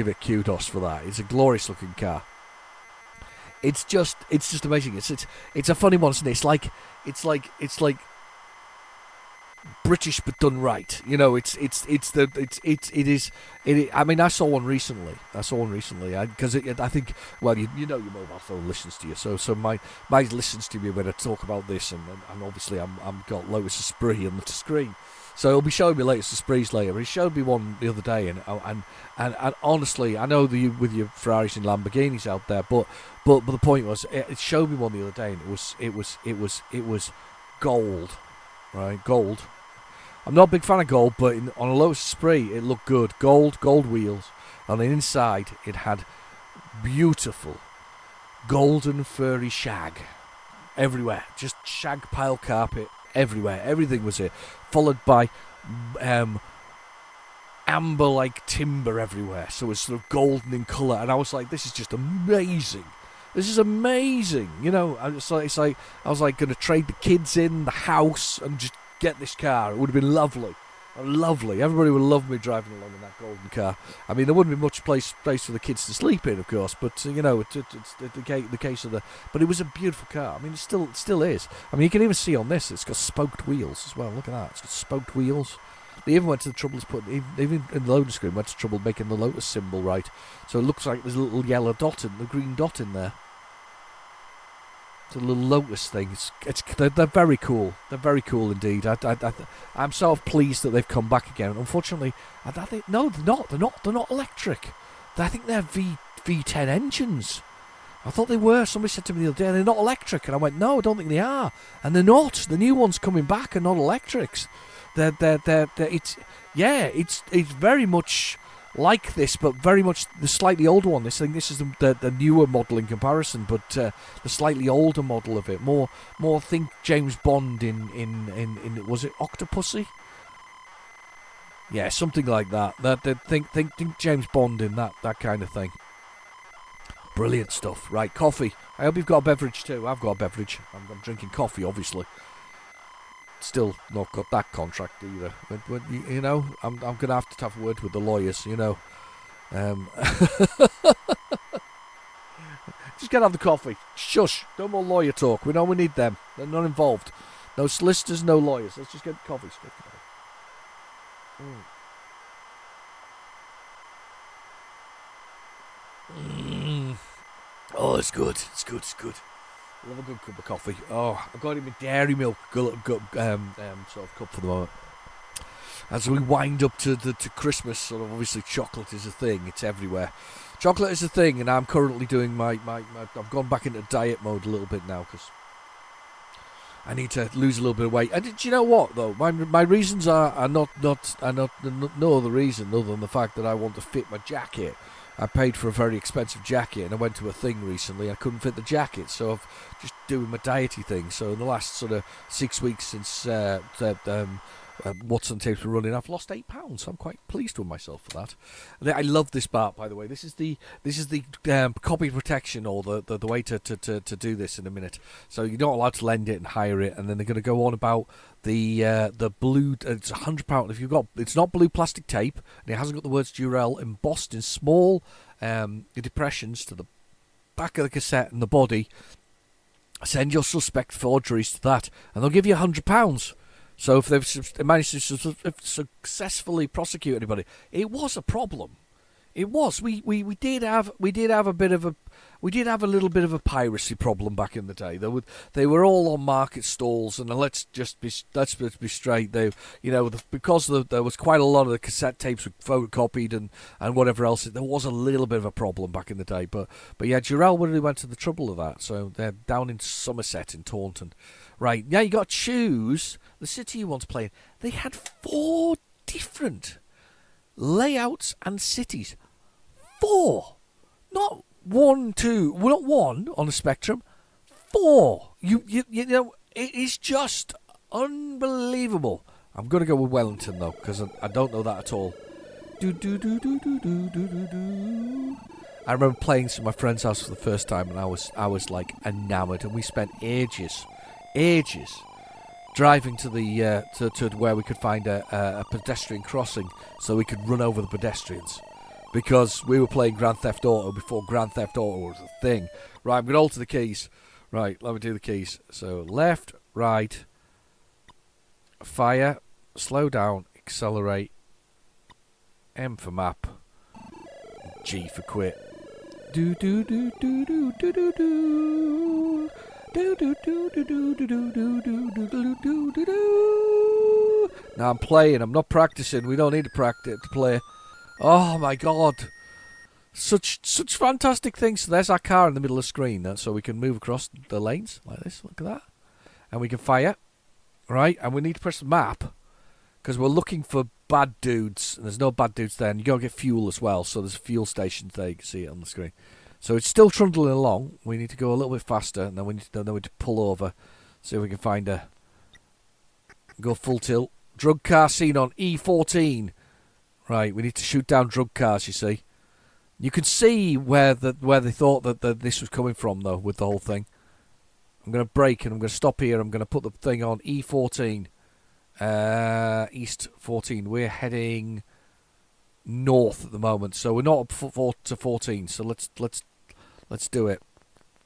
it kudos for that. It's a glorious looking car. It's just amazing. It's a funny one, isn't it? It's like British but done right. I mean, I saw one recently. Because I think, well, your mobile phone listens to you. So my listens to me when I talk about this, and obviously I'm got Lotus Esprit on the screen. So he'll be showing me latest Esprits later. But he showed me one the other day, and honestly, I know with your Ferraris and Lamborghinis out there, but the point was, it showed me one the other day, and it was gold, right? Gold. I'm not a big fan of gold, but on a Lotus Esprit, it looked good. Gold wheels. On the inside, it had beautiful golden furry shag everywhere. Just shag pile carpet everywhere. Everything was it. Followed by amber-like timber everywhere. So it was sort of golden in colour. And I was like, this is just amazing. This is amazing. You know, it's like I was like going to trade the kids in, the house, and just get this car. It would have been lovely. Lovely. Everybody would love me driving along in that golden car. I mean, there wouldn't be much place for the kids to sleep in, of course, but you know, it's the case of the. But it was a beautiful car. I mean, it still is. I mean, you can even see on this, it's got spoked wheels as well. Look at that. It's got spoked wheels. They even went to the trouble of putting, even in the loading screen, went to trouble making the Lotus symbol right. So it looks like there's a little yellow dot the green dot in there. It's a little Lotus thing. They're very cool. They're very cool indeed. I'm sort of pleased that they've come back again. Unfortunately, I think no, they're not. They're not electric. I think they're V10 engines. I thought they were. Somebody said to me the other day, they're not electric, and I went, no, I don't think they are. And they're not. The new ones coming back are not electrics. It's very much like this, but very much the slightly older one. This is the newer model in comparison, but the slightly older model of it. More think James Bond in was it Octopussy? Yeah, something like that. Think James Bond in that kind of thing. Brilliant stuff. Right, coffee. I hope you've got a beverage too. I've got a beverage. I'm drinking coffee, obviously. Still not got that contract either. But you know, I'm going to have a word with the lawyers, you know. Just get out the coffee. Shush. No more lawyer talk. We know we need them. They're not involved. No solicitors, no lawyers. Let's just get coffee. Oh, it's good. It's good. I love a good cup of coffee. Oh, I've got him a dairy milk sort of cup for the moment. As we wind up to Christmas, sort of obviously chocolate is a thing. It's everywhere. Chocolate is a thing, and I'm currently doing my I've gone back into diet mode a little bit now because I need to lose a little bit of weight. And do you know what though? My reasons are not no other reason other than the fact that I want to fit my jacket. I paid for a very expensive jacket, and I went to a thing recently. I couldn't fit the jacket, so I've just doing my diety thing. So in the last sort of 6 weeks since Watson tapes were running, I've lost 8 pounds. So I'm quite pleased with myself for that. I love this part, by the way. This is the copy protection, or the way to do this in a minute. So you're not allowed to lend it and hire it, and then they're going to go on about the blue. It's £100. If you've got, it's not blue plastic tape, and it hasn't got the words Durell embossed in small depressions to the back of the cassette and the body. Send your suspect forgeries to that, and they'll give you £100. So if they've managed to successfully prosecute anybody, it was a problem. It was. We did have a little bit of a piracy problem back in the day. They were all on market stalls, and let's be straight. Because there was quite a lot of the cassette tapes were photocopied and whatever else. There was a little bit of a problem back in the day. But yeah, Durell really went to the trouble of that. So they're down in Somerset in Taunton. Right, now you got to choose the city you want to play in. They had 4 different layouts and cities. 4, not 1, 2, well, not 1 on the spectrum. 4. You know, it is just unbelievable. I'm going to go with Wellington though, because I don't know that at all. I remember playing to my friend's house for the first time, and I was like enamoured, and we spent ages driving to the to where we could find a pedestrian crossing so we could run over the pedestrians, because we were playing Grand Theft Auto before Grand Theft Auto was a thing. Right, I'm going to alter the keys. Right, let me do the keys. So left, right, fire, slow down, accelerate, M for map, G for quit. Do do do do do do do do. Do do do do do do do do do do do do do. Now I'm playing. I'm not practicing. We don't need to practice to play. Oh my god. Such fantastic things. So there's our car in the middle of the screen, so we can move across the lanes like this. Look at that. And we can fire. Right? And we need to press the map because we're looking for bad dudes. And there's no bad dudes there. And you got to get fuel as well. So there's fuel stations there. You can see it on the screen. So it's still trundling along. We need to go a little bit faster. And then we need to pull over. See if we can find a... Go full tilt. Drug car seen on E14. Right, we need to shoot down drug cars, you see. You can see where they thought that this was coming from, though, with the whole thing. I'm going to brake and I'm going to stop here. I'm going to put the thing on E14. East 14. We're heading north at the moment, so we're not up to 14. So let's do it.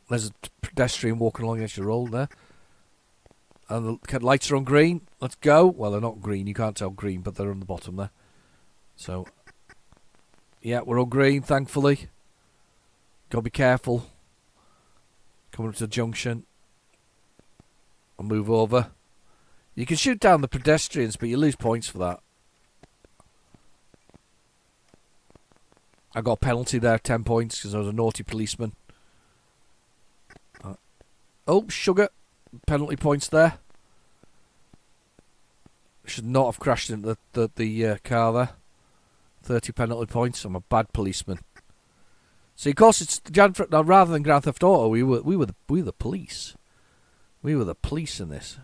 There's a pedestrian walking along the edge of the road there. And the lights are on green. Let's go. Well, they're not green. You can't tell green, but they're on the bottom there. So, yeah, we're on green, thankfully. Got to be careful. Coming up to the junction. I'll move over. You can shoot down the pedestrians, but you lose points for that. I got a penalty there, 10 points, because I was a naughty policeman. Oh, sugar. Penalty points there. Should not have crashed into the car there. 30 penalty points. I'm a bad policeman. See, of course, it's rather than Grand Theft Auto. We were the police. We were the police in this.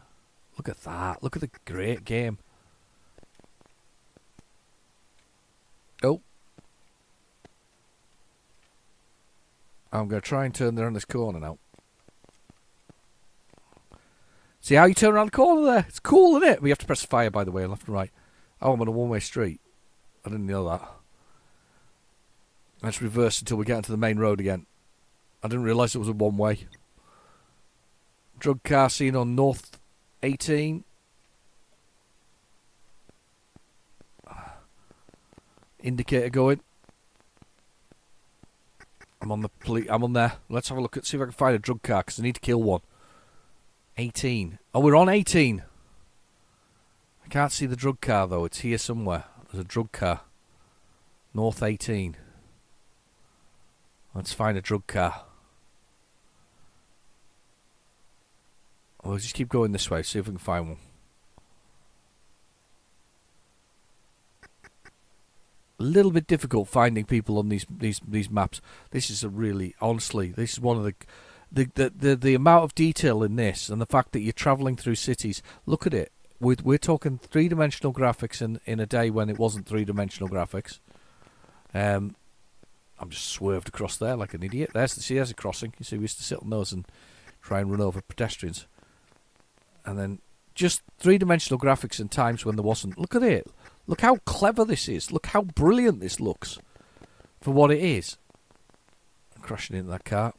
Look at that. Look at the great game. Oh. I'm going to try and turn around this corner now. See how you turn around the corner there? It's cool, isn't it? We have to press fire, by the way, left and right. Oh, I'm on a one-way street. I didn't know that. Let's reverse until we get into the main road again. I didn't realise it was a one-way. Drug car seen on North 18. Indicator going. I'm on there. Let's have a look see if I can find a drug car, because I need to kill one. 18. Oh, we're on 18. I can't see the drug car, though. It's here somewhere. There's a drug car. North 18. Let's find a drug car. We'll just keep going this way, see if we can find one. A little bit difficult finding people on these maps. This is a really, honestly, this is one of the amount of detail in this, and the fact that you're travelling through cities. Look at it. We're talking three-dimensional graphics in a day when it wasn't three-dimensional graphics. I'm just swerved across there like an idiot. There's a crossing. You see, we used to sit on those and try and run over pedestrians. And then just three-dimensional graphics in times when there wasn't. Look at it. Look how clever this is. Look how brilliant this looks for what it is. I'm crashing into that car.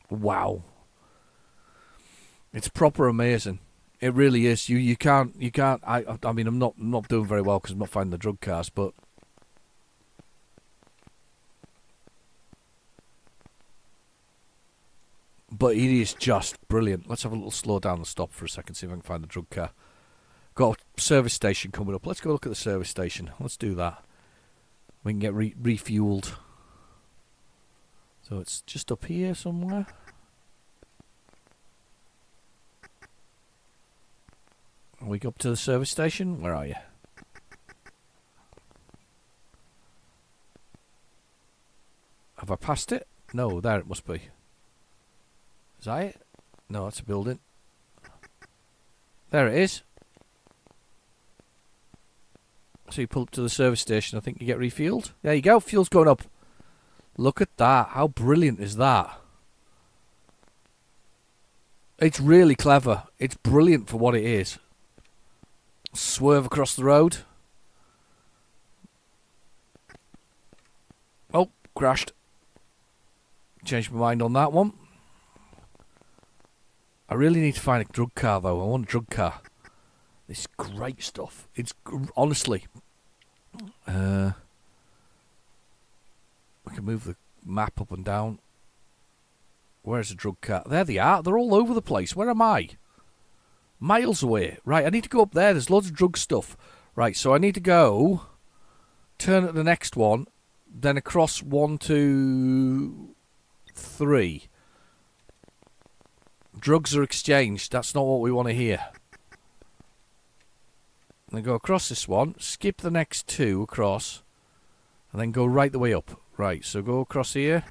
Wow. It's proper amazing. It really is. You can't I mean I'm not doing very well because I'm not finding the drug cars, but it is just brilliant. Let's have a little slow down and stop for a second, see if I can find the drug car. Got a service station coming up. Let's go look at the service station. Let's do that. We can get refueled. So it's just up here somewhere. We go up to the service station. Where are you? Have I passed it? No, there it must be. Is that it? No, that's a building. There it is. So you pull up to the service station. I think you get refueled. There you go. Fuel's going up. Look at that. How brilliant is that? It's really clever. It's brilliant for what it is. Swerve across the road. Oh, crashed. Changed my mind on that one. I really need to find a drug car, though. I want a drug car. This is great stuff. It's honestly. We can move the map up and down. Where's the drug cart? There they are. They're all over the place. Where am I? Miles away. Right, I need to go up there. There's loads of drug stuff. Right, so I need to go, turn at the next one, then across 1, 2, 3. Drugs are exchanged. That's not what we want to hear. Then go across this one, skip the next 2 across, and then go right the way up. Right, so go across here.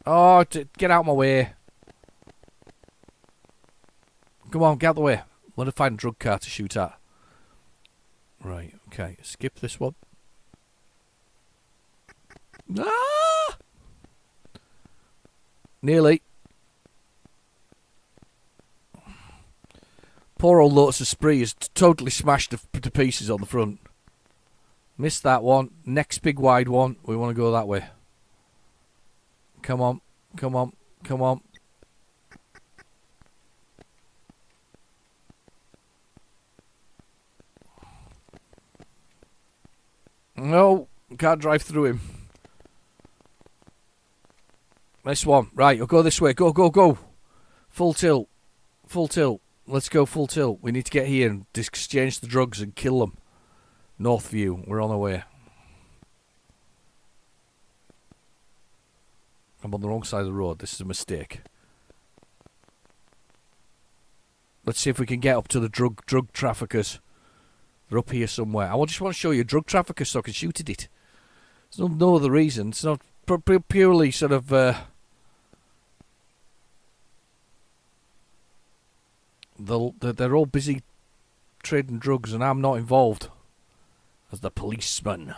Oh, get out of my way. Come on, get out of the way. Want to find a drug car to shoot at. Right, okay. Skip this one. Ah! Nearly. Poor old Lotus Esprit is totally smashed to pieces on the front. Missed that one. Next big wide one. We want to go that way. Come on. Come on. Come on. No. Can't drive through him. This one. Right. I'll go this way. Go, go, go. Full tilt. Full tilt. Let's go full tilt. We need to get here and exchange the drugs and kill them. Northview. We're on our way. I'm on the wrong side of the road. This is a mistake. Let's see if we can get up to the drug traffickers. They're up here somewhere. I just want to show you a drug trafficker so I can shoot at it. There's no other reason. It's not purely sort of... They're all busy trading drugs and I'm not involved. As the policeman.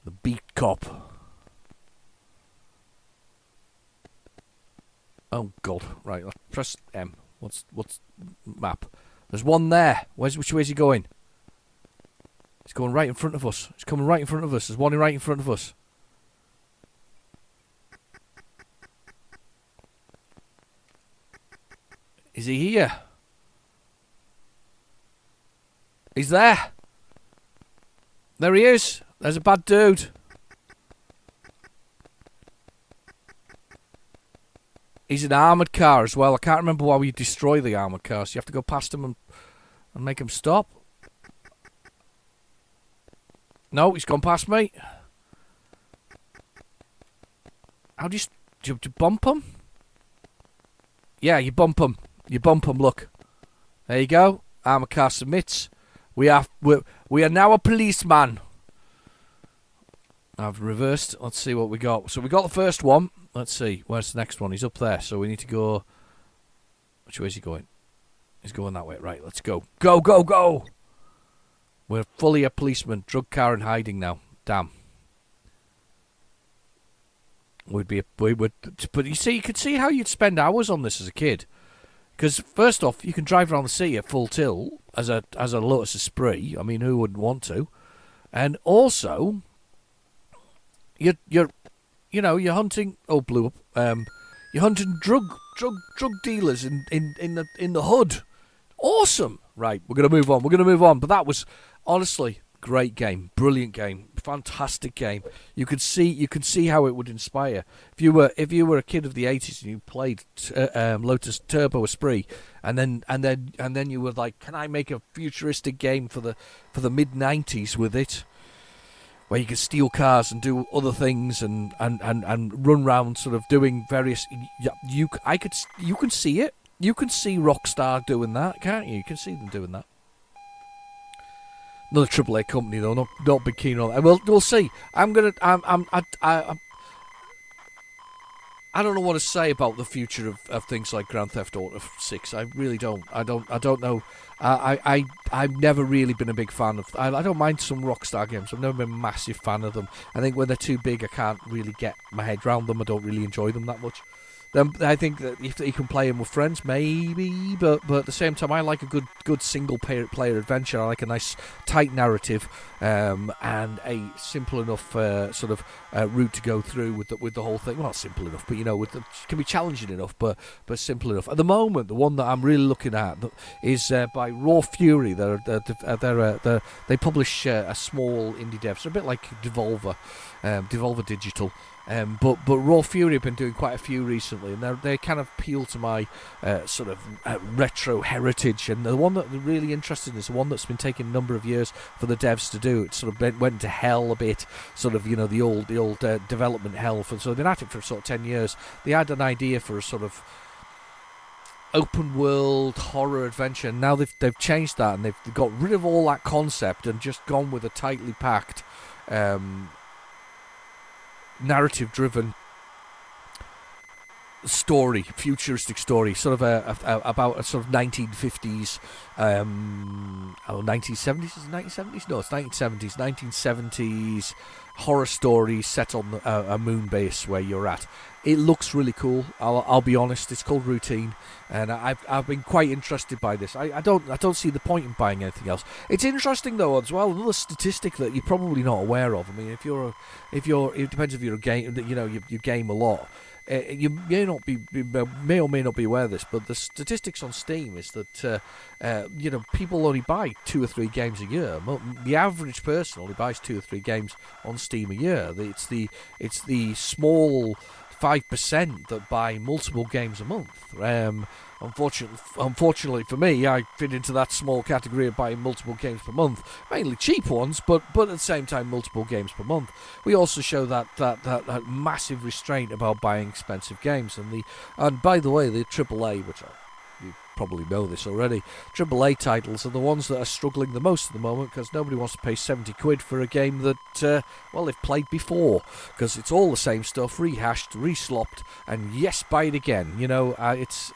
The beat cop. Oh God! Right, let's press M. What's map? There's one there. Which way is he going? He's going right in front of us. He's coming right in front of us. There's one right in front of us. Is he here? He's there. There he is. There's a bad dude. He's an armoured car as well. I can't remember why we destroy the armoured cars. You have to go past him and make him stop. No, he's gone past me. How do you bump him? Yeah, you bump him. You bump him, look. There you go. Armoured car submits. We are now a policeman. I've reversed. Let's see what we got. So we got the first one. Let's see. Where's the next one? He's up there. So we need to go... Which way is he going? He's going that way. Right, let's go. Go, go, go! We're fully a policeman. Drug car in hiding now. Damn. But you see, you could see how you'd spend hours on this as a kid. Because first off, you can drive around the city at full tilt as a Lotus Esprit. I mean, who wouldn't want to? And also, you're hunting. Oh, blew up. You're hunting drug dealers in the hood. Awesome. Right, we're gonna move on. But that was honestly great game, brilliant game, fantastic game. You could see how it would inspire if you were a kid of the 80s and you played Lotus Turbo Esprit, and then you were like, can I make a futuristic game for the mid 90s with it, where you could steal cars and do other things and run around sort of doing various. You can see it. You can see Rockstar doing that, can't you? You can see them doing that. Another AAA company though, not big keen on that. We'll see. I don't know what to say about the future of things like Grand Theft Auto 6. I really don't. I don't know. I've never really been a big fan of. I don't mind some Rockstar games. I've never been a massive fan of them. I think when they're too big, I can't really get my head around them. I don't really enjoy them that much. I think that if you can play them with friends, maybe, but at the same time, I like a good single player adventure. I like a nice tight narrative and a simple enough sort of route to go through with the whole thing. Well, not simple enough, but it can be challenging enough, but simple enough. At the moment, the one that I'm really looking at is by Raw Fury. They publish a small indie dev, so a bit like Devolver Digital. But Raw Fury have been doing quite a few recently, and they kind of appeal to my sort of retro heritage. And the one that really interesting is the one that's been taking a number of years for the devs to do. It sort of went to hell a bit, sort of, you know, the old development hell. So they've been at it for sort of 10 years. They had an idea for a sort of open world horror adventure. Now they've changed that, and they've got rid of all that concept and just gone with a tightly packed narrative driven story, futuristic story, sort of about a sort of 1950s 1970s, is it 1970s? No, it's 1970s 1970s horror story set on a moon base where you're at. It looks really cool. I'll be honest. It's called Routine, and I've been quite interested by this. I don't see the point in buying anything else. It's interesting though as well. Another statistic that you're probably not aware of. I mean, it depends if you're a game. You know, you game a lot. You may or may not be aware of this, but the statistics on Steam is that you know, people only buy 2 or 3 games a year. The average person only buys 2 or 3 games on Steam a year. It's the small 5% that buy multiple games a month. Unfortunately for me, I fit into that small category of buying multiple games per month, mainly cheap ones, but at the same time multiple games per month. We also show that massive restraint about buying expensive games, and by the way, the AAA, which you probably know this already, AAA titles are the ones that are struggling the most at the moment, because nobody wants to pay 70 quid for a game that well, they've played before, because it's all the same stuff, rehashed, reslopped, and yes, buy it again. You know, it's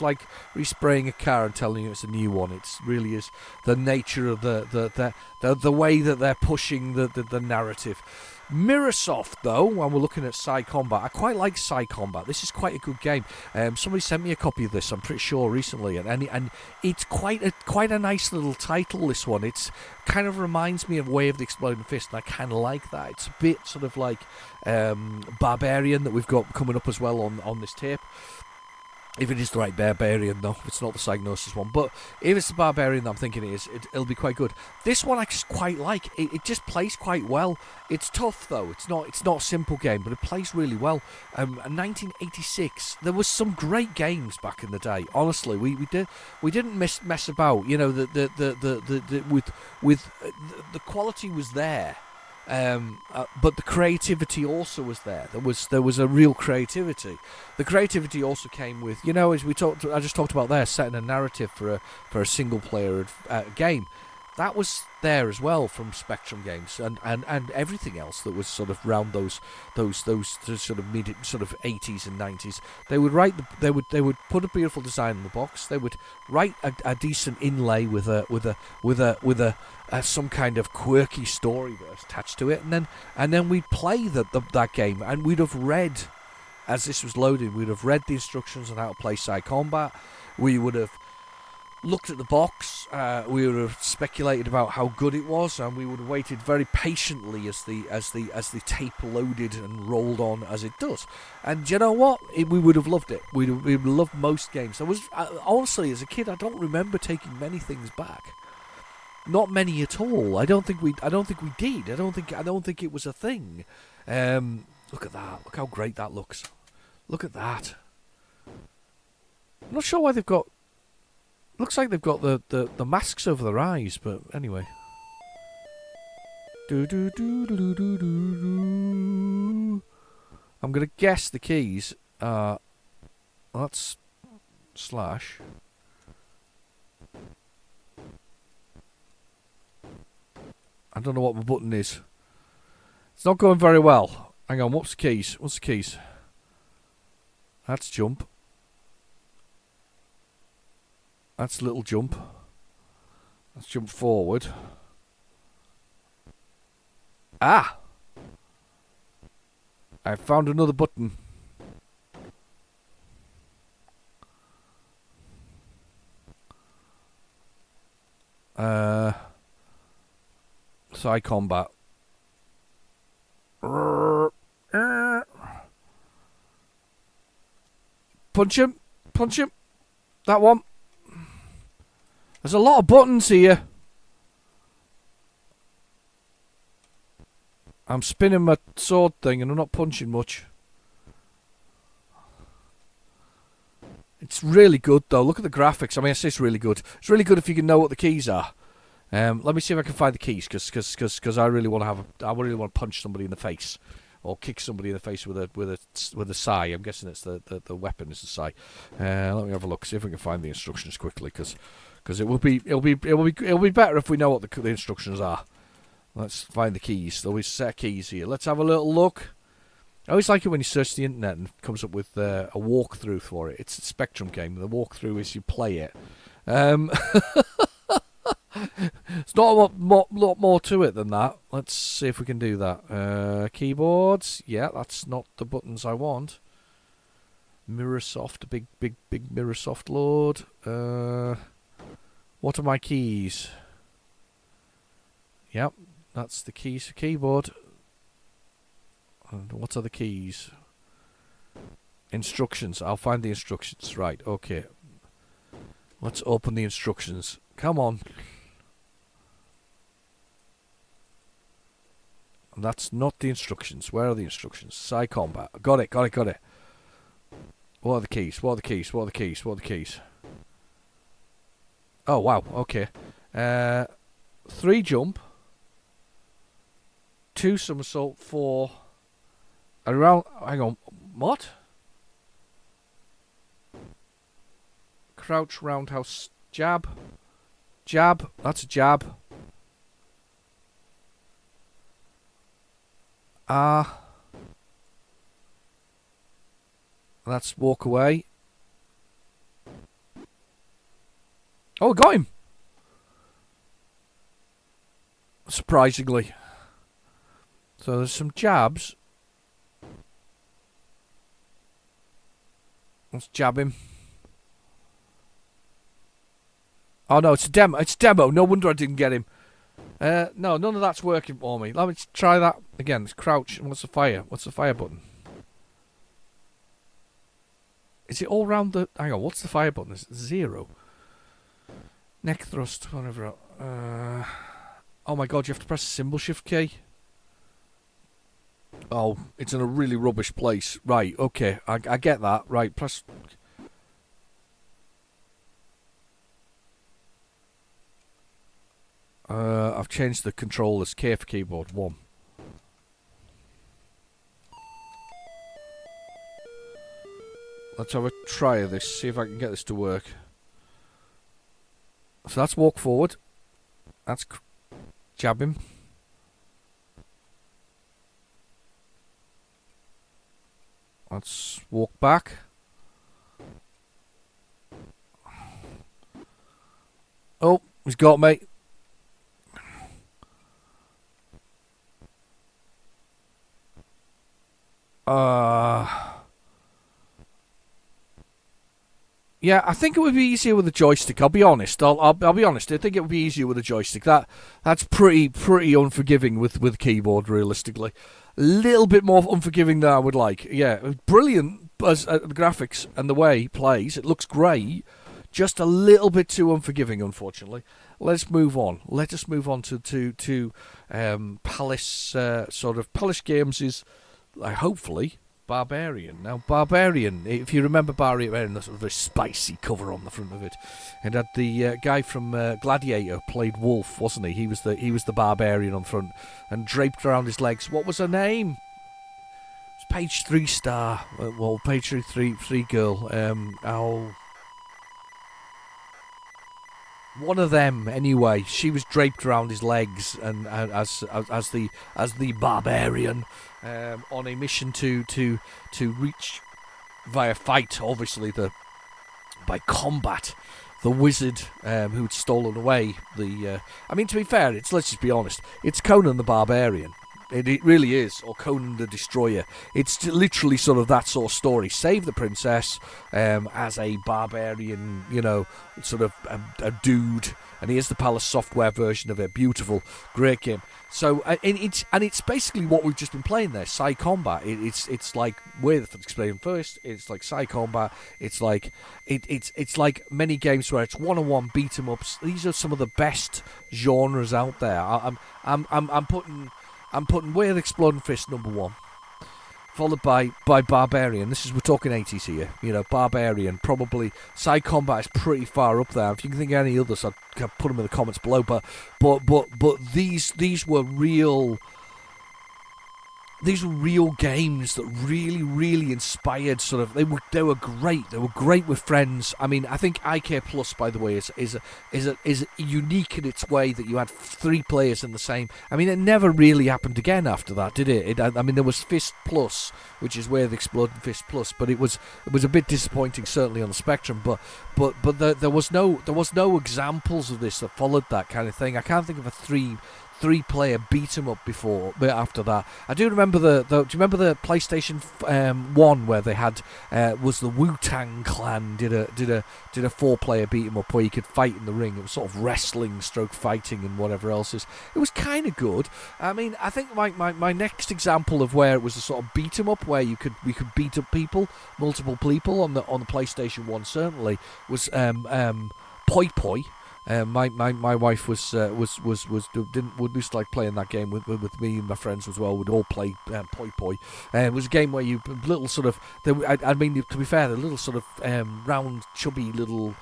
like respraying a car and telling you it's a new one. It really is the nature of the way that they're pushing the narrative. Mirrorsoft, though, when we're looking at Psy Combat, I quite like Psy Combat. This is quite a good game. Somebody sent me a copy of this, I'm pretty sure, recently, and it's quite a nice little title. This one, it's kind of reminds me of Way of the Exploding Fist, and I kind of like that. It's a bit sort of like Barbarian that we've got coming up as well on this tape. If it is the right Barbarian, though, it's not the Psygnosis one. But if it's the Barbarian that I'm thinking it is, it'll be quite good. This one I just quite like. It just plays quite well. It's tough, though. It's not a simple game, but it plays really well. 1986, there was some great games back in the day. Honestly, we didn't mess about. You know, with the quality was there. But the creativity also was there. There was a real creativity. The creativity also came with, you know, as I just talked about there, setting a narrative for a single player game. That was there as well from Spectrum Games and everything else that was sort of round those sort of mid sort of 80s and 90s. They would put a beautiful design in the box. They would write a decent inlay with some kind of quirky story attached to it, and then we'd play that game, and we'd have read, as this was loaded, we'd have read the instructions on how to play Psy Combat. We would have looked at the box, we would have speculated about how good it was, and we would have waited very patiently as the tape loaded and rolled on as it does. And you know what? We would have loved it. We'd have loved most games. There was honestly, as a kid, I don't remember taking many things back. Not many at all. I don't think we did. I don't think it was a thing. Look at that. Look how great that looks. Look at that. I'm not sure why they've got. Looks like they've got the masks over their eyes, but anyway. I'm gonna guess the keys are. That's slash. I don't know what my button is. It's not going very well. Hang on, what's the keys? What's the keys? That's jump. That's little jump. Let's jump forward. Ah! I found another button. Psy Combat. Punch him. Punch him. That one. There's a lot of buttons here. I'm spinning my sword thing and I'm not punching much. It's really good though. Look at the graphics. I mean, I say it's really good. It's really good if you can know what the keys are. Let me see if I can find the keys, because I really want to punch somebody in the face, or kick somebody in the face with a sai. I'm guessing it's the weapon is the sai. Let me have a look. See if we can find the instructions quickly, because it'll be better if we know what the instructions are. Let's find the keys. There'll be a set of keys here. Let's have a little look. I always like it when you search the internet and it comes up with a walkthrough for it. It's a Spectrum game. The walkthrough is you play it. It's not a lot more to it than that. Let's see if we can do that. Keyboards. Yeah, that's not the buttons I want. Mirrorsoft, a big Mirrorsoft lord. What are my keys? Yep, that's the keys for keyboard. And what are the keys? Instructions. I'll find the instructions. Right, okay. Let's open the instructions. Come on. And that's not the instructions. Where are the instructions? Side combat. Got it. What are the keys? What are the keys? Oh, wow. Okay. 3 jump. 2 somersault. 4... Around... Hang on. What? Crouch, roundhouse, jab. Jab. That's a jab. Let's walk away. Oh, got him! Surprisingly. So there's some jabs. Let's jab him. Oh no, it's a demo. It's demo. No wonder I didn't get him. No, none of that's working for me. Let me try that again. It's crouch. And what's the fire? What's the fire button? Is it all round the... Hang on, what's the fire button? It's 0. Neck thrust, whatever. Oh my god, you have to press the symbol shift key. Oh, it's in a really rubbish place. Right, okay, I get that. Right, press... I've changed the controllers. K for keyboard, 1. Let's have a try of this, see if I can get this to work. So that's walk forward. That's jab him. Let's walk back. Oh, he's got me. Yeah, I think it would be easier with a joystick. I'll be honest. I'll be honest. I think it would be easier with a joystick. That's pretty unforgiving with keyboard. Realistically, a little bit more unforgiving than I would like. Yeah, brilliant as the graphics and the way he plays. It looks great. Just a little bit too unforgiving, unfortunately. Let's move on. Let us move on to Palace Palace Games is hopefully. Barbarian. Now, Barbarian, if you remember Barbarian, that's a very spicy cover on the front of it. And had the guy from Gladiator played Wolf, wasn't he? He was the Barbarian on front and draped around his legs. What was her name? It's page 3 star. Well, page 3 girl. One of them, anyway. She was draped around his legs and as the Barbarian. On a mission to reach via fight, obviously by combat, the wizard who'd stolen away the. I mean, to be fair, let's just be honest. It's Conan the Barbarian. It really is, or Conan the Destroyer. It's literally sort of that sort of story. Save the princess as a barbarian, sort of a dude, and here's the Palace Software version of it. Beautiful, great game. So it's basically what we've just been playing there. Side combat. It's like way to explain first. It's like side combat. It's like it's like many games where it's 1-on-1 beat 'em ups. These are some of the best genres out there. I'm putting I'm putting Way of the Exploding Fist number 1. Followed by Barbarian. We're talking 80s here. You know, Barbarian. Probably Side Combat is pretty far up there. If you can think of any others, I'd put them in the comments below. But these were real. These were real games that really inspired. Sort of, they were great. They were great with friends. I mean, I think IK Plus, by the way, is unique in its way that you had 3 players in the same. I mean, it never really happened again after that, did it? I mean, there was Fist Plus, which is where the Exploding Fist Plus, but it was a bit disappointing, certainly on the Spectrum. But there was no examples of this that followed that kind of thing. I can't think of a three-player beat 'em up before, but after that, I do remember do you remember the PlayStation 1 where they had was the Wu-Tang Clan did a 4-player beat 'em up where you could fight in the ring. It was sort of wrestling, stroke fighting, and whatever else is. It was kind of good. I mean, I think my next example of where it was a sort of beat 'em up where we could beat up multiple people on the PlayStation 1 certainly was Poi Poi. My wife would used to like playing that game with me and my friends as well. We'd all play Poi Poi. It was a game where you little sort of. I mean, to be fair, the little sort of round, chubby little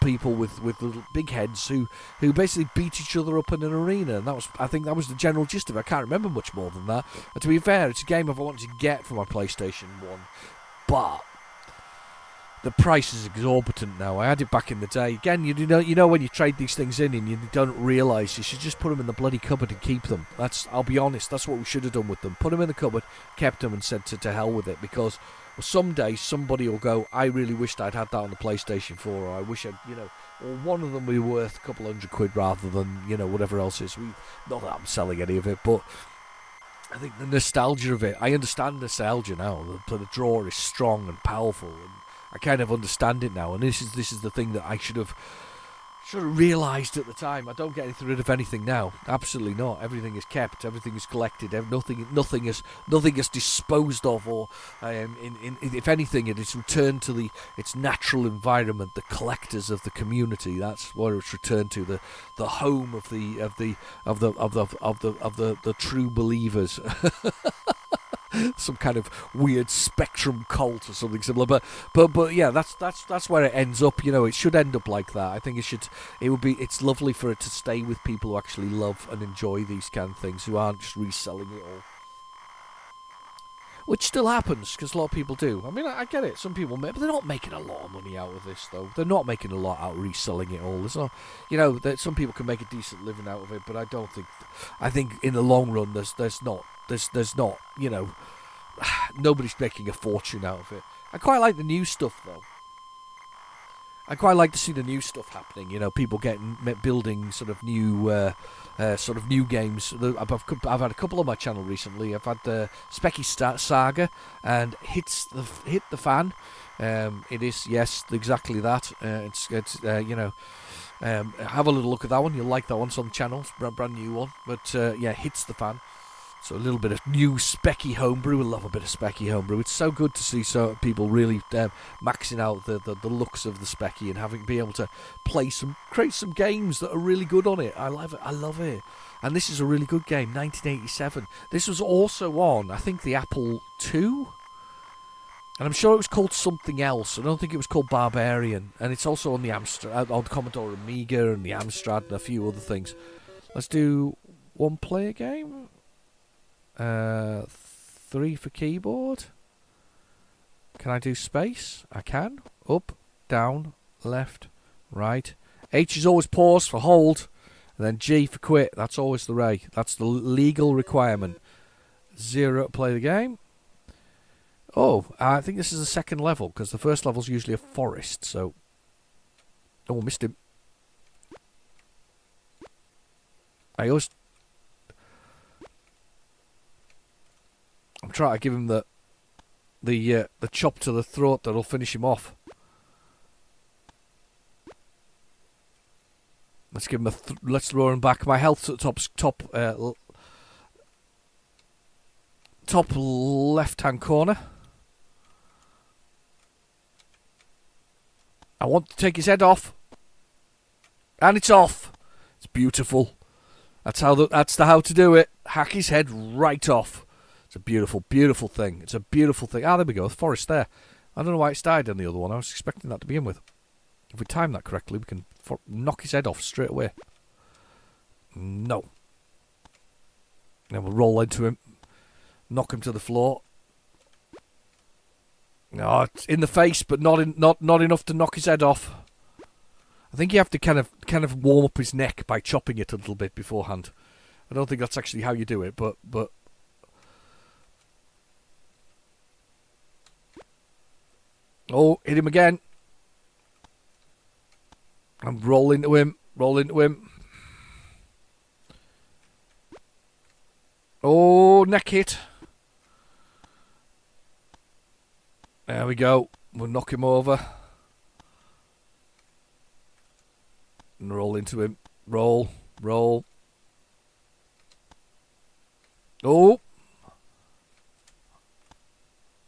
people with little big heads who basically beat each other up in an arena, and I think that was the general gist of it. I can't remember much more than that. And to be fair, it's a game I've wanted to get for my PlayStation 1, but the price is exorbitant now. I had it back in the day. Again, you know when you trade these things in and you don't realise, you should just put them in the bloody cupboard and keep them. I'll be honest, that's what we should have done with them. Put them in the cupboard, kept them, and said to hell with it, because someday somebody will go, I really wished I'd had that on the PlayStation 4, or I wish I'd, or one of them would be worth a couple $100 rather than, whatever else is. Not that I'm selling any of it, but I think the nostalgia of it, I understand nostalgia now. The draw is strong and powerful, and I kind of understand it now, and this is the thing that I should have realised at the time. I don't get rid of anything now. Absolutely not. Everything is kept. Everything is collected. Nothing is disposed of, or if anything, it is returned to its natural environment. The collectors of the community. That's where it's returned to. The home of the true believers. Some kind of weird Spectrum cult or something similar, but yeah, that's where it ends up. It should end up like that. I think it's lovely for it to stay with people who actually love and enjoy these kind of things, who aren't just reselling it all, which still happens because a lot of people do. I mean, I get it. Some people but they're not making a lot of money out of this, though. They're not making a lot out of reselling it all. There's not, that some people can make a decent living out of it, but I don't think. I think in the long run, there's not. Nobody's making a fortune out of it. I quite like the new stuff, though. I quite like to see the new stuff happening. People building sort of new games. I've had a couple on my channel recently. I've had the Specky Saga and Hit the Fan. It is, yes, exactly that. Have a little look at that one. You'll like that one. It's on the channel. It's a brand new one. But yeah, Hits the Fan. So a little bit of new Specky homebrew. I love a bit of Specky homebrew. It's so good to see people really maxing out the looks of the Specky and be able to create some games that are really good on it. I love it. And this is a really good game, 1987. This was also on, I think, the Apple II. And I'm sure it was called something else. I don't think it was called Barbarian. And it's also on the Amstrad, on the Commodore Amiga and the Amstrad and a few other things. Let's do one-player game. 3 for keyboard. Can I do space? I can. Up, down, left, right. H is always pause for hold. And then G for quit. That's always the way. That's the legal requirement. 0 to play the game. Oh, I think this is the second level, because the first level's usually a forest, so... Oh, missed him. I'm trying to give him the chop to the throat that'll finish him off. Let's give him let's throw him back. My health's at the top left-hand corner. I want to take his head off. And it's off. It's beautiful. That's how to do it. Hack his head right off. It's a beautiful, beautiful thing. It's a beautiful thing. Ah, there we go. The forest there. I don't know why it's died on the other one. I was expecting that to begin with. If we time that correctly, we can knock his head off straight away. No. Then we'll roll into him. Knock him to the floor. No, it's in the face, but not enough to knock his head off. I think you have to kind of warm up his neck by chopping it a little bit beforehand. I don't think that's actually how you do it, but oh, hit him again. And roll into him. Oh, neck hit. There we go. We'll knock him over. And roll into him. Roll. Oh.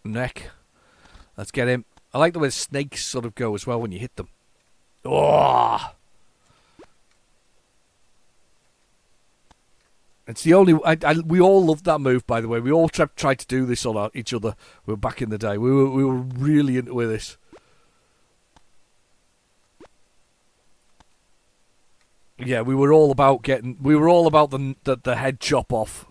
Neck. Let's get him. I like the way snakes sort of go as well when you hit them. Oh. It's the only... we all loved that move, by the way. We all tried to do this on each other. We were back in the day. We were really into this. Yeah, we were all about the head chop off.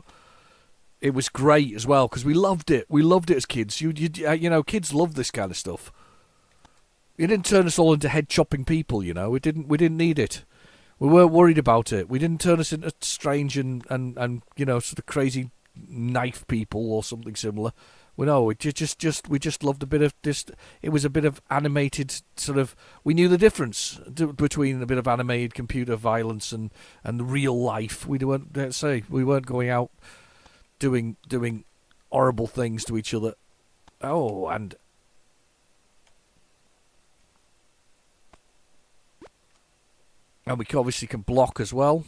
It was great as well because we loved it. We loved it as kids. You know, kids love this kind of stuff. You didn't turn us all into head chopping people. You know, we didn't need it. We weren't worried about it. We didn't turn us into strange and you know, sort of crazy knife people or something similar. We just loved a bit of just. It was a bit of animated sort of. We knew the difference between a bit of animated computer violence and real life. We weren't going out doing horrible things to each other. Oh, and we obviously can block as well.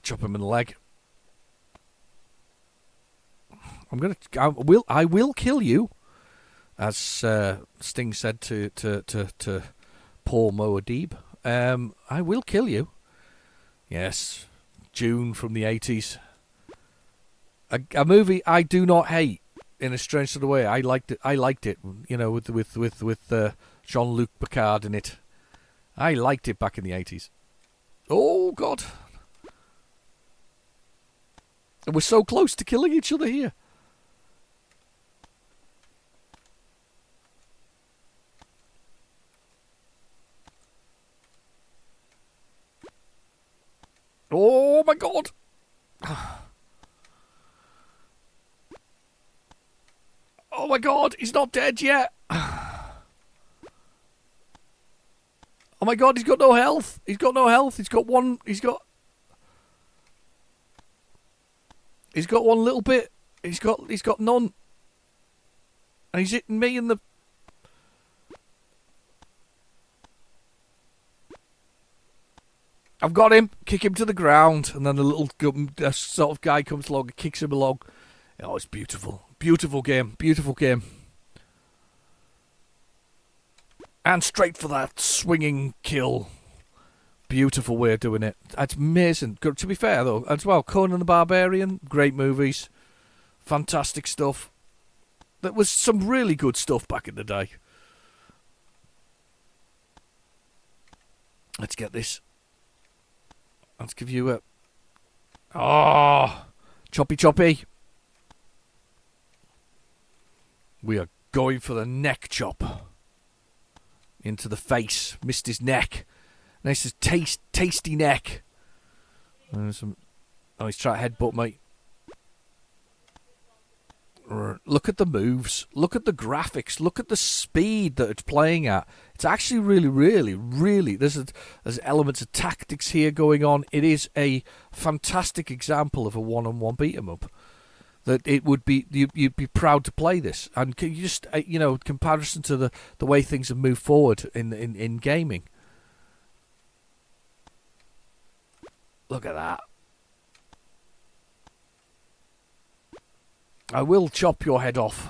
Chop him in the leg. I will kill you, as Sting said to Paul Moadib. I will kill you. Yes, June from the 80s. A movie I do not hate in a strange sort of way. I liked it. You know, with Jean-Luc Picard in it. I liked it back in the 80s. Oh God, and we're so close to killing each other here. Oh my God. Oh my God, he's not dead yet. Oh my God, he's got no health. He's got one little bit. He's got none. And he's hitting me in the... I've got him. Kick him to the ground. And then the little sort of guy comes along and kicks him along. Oh, it's beautiful. Beautiful game. Beautiful game. And straight for that swinging kill. Beautiful way of doing it. That's amazing. To be fair, though, as well, Conan the Barbarian, great movies. Fantastic stuff. There was some really good stuff back in the day. Let's get this. Let's give you a... Oh! Choppy. We are going for the neck chop. Into the face. Missed his neck. Nice as tasty neck. He's trying to headbutt, mate. Look at the moves. Look at the graphics. Look at the speed that it's playing at. It's actually really... There's elements of tactics here going on. It is a fantastic example of a one-on-one beat-em-up. That it would be... You'd be proud to play this. And you just, comparison to the way things have moved forward in gaming. Look at that. I will chop your head off.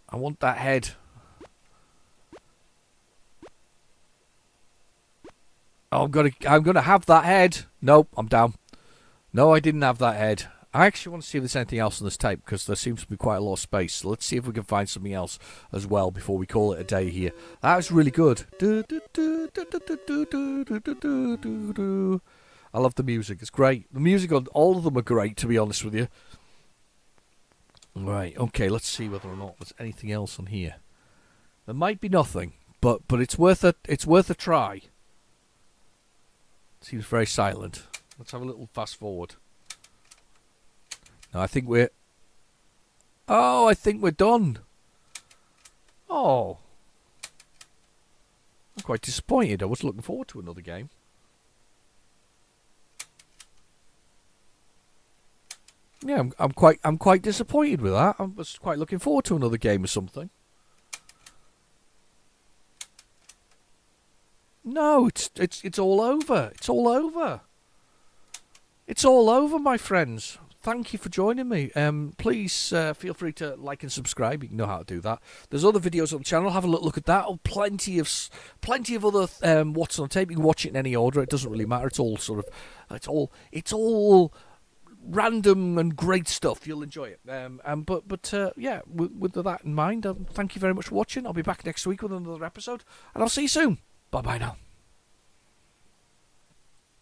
I want that head. I'm gonna have that head. Nope, I'm down. No, I didn't have that head. I actually want to see if there's anything else on this tape because there seems to be quite a lot of space. So let's see if we can find something else as well before we call it a day here. That was really good. I love the music. It's great. The music on all of them are great, to be honest with you. Right. Okay. Let's see whether or not there's anything else on here. There might be nothing, but it's worth a try. Seems very silent. Let's have a little fast forward. No, I think we're done. Oh. I'm quite disappointed. I was looking forward to another game. Yeah, I'm quite disappointed with that. I was quite looking forward to another game or something. No, it's all over. It's all over. It's all over, my friends. Thank you for joining me. Please feel free to like and subscribe. You know how to do that. There's other videos on the channel. Have a look at that. Oh, plenty of other what's on tape. You can watch it in any order. It doesn't really matter. It's all it's all random and great stuff. You'll enjoy it. Yeah, with that in mind, thank you very much for watching. I'll be back next week with another episode, and I'll see you soon. Bye bye now.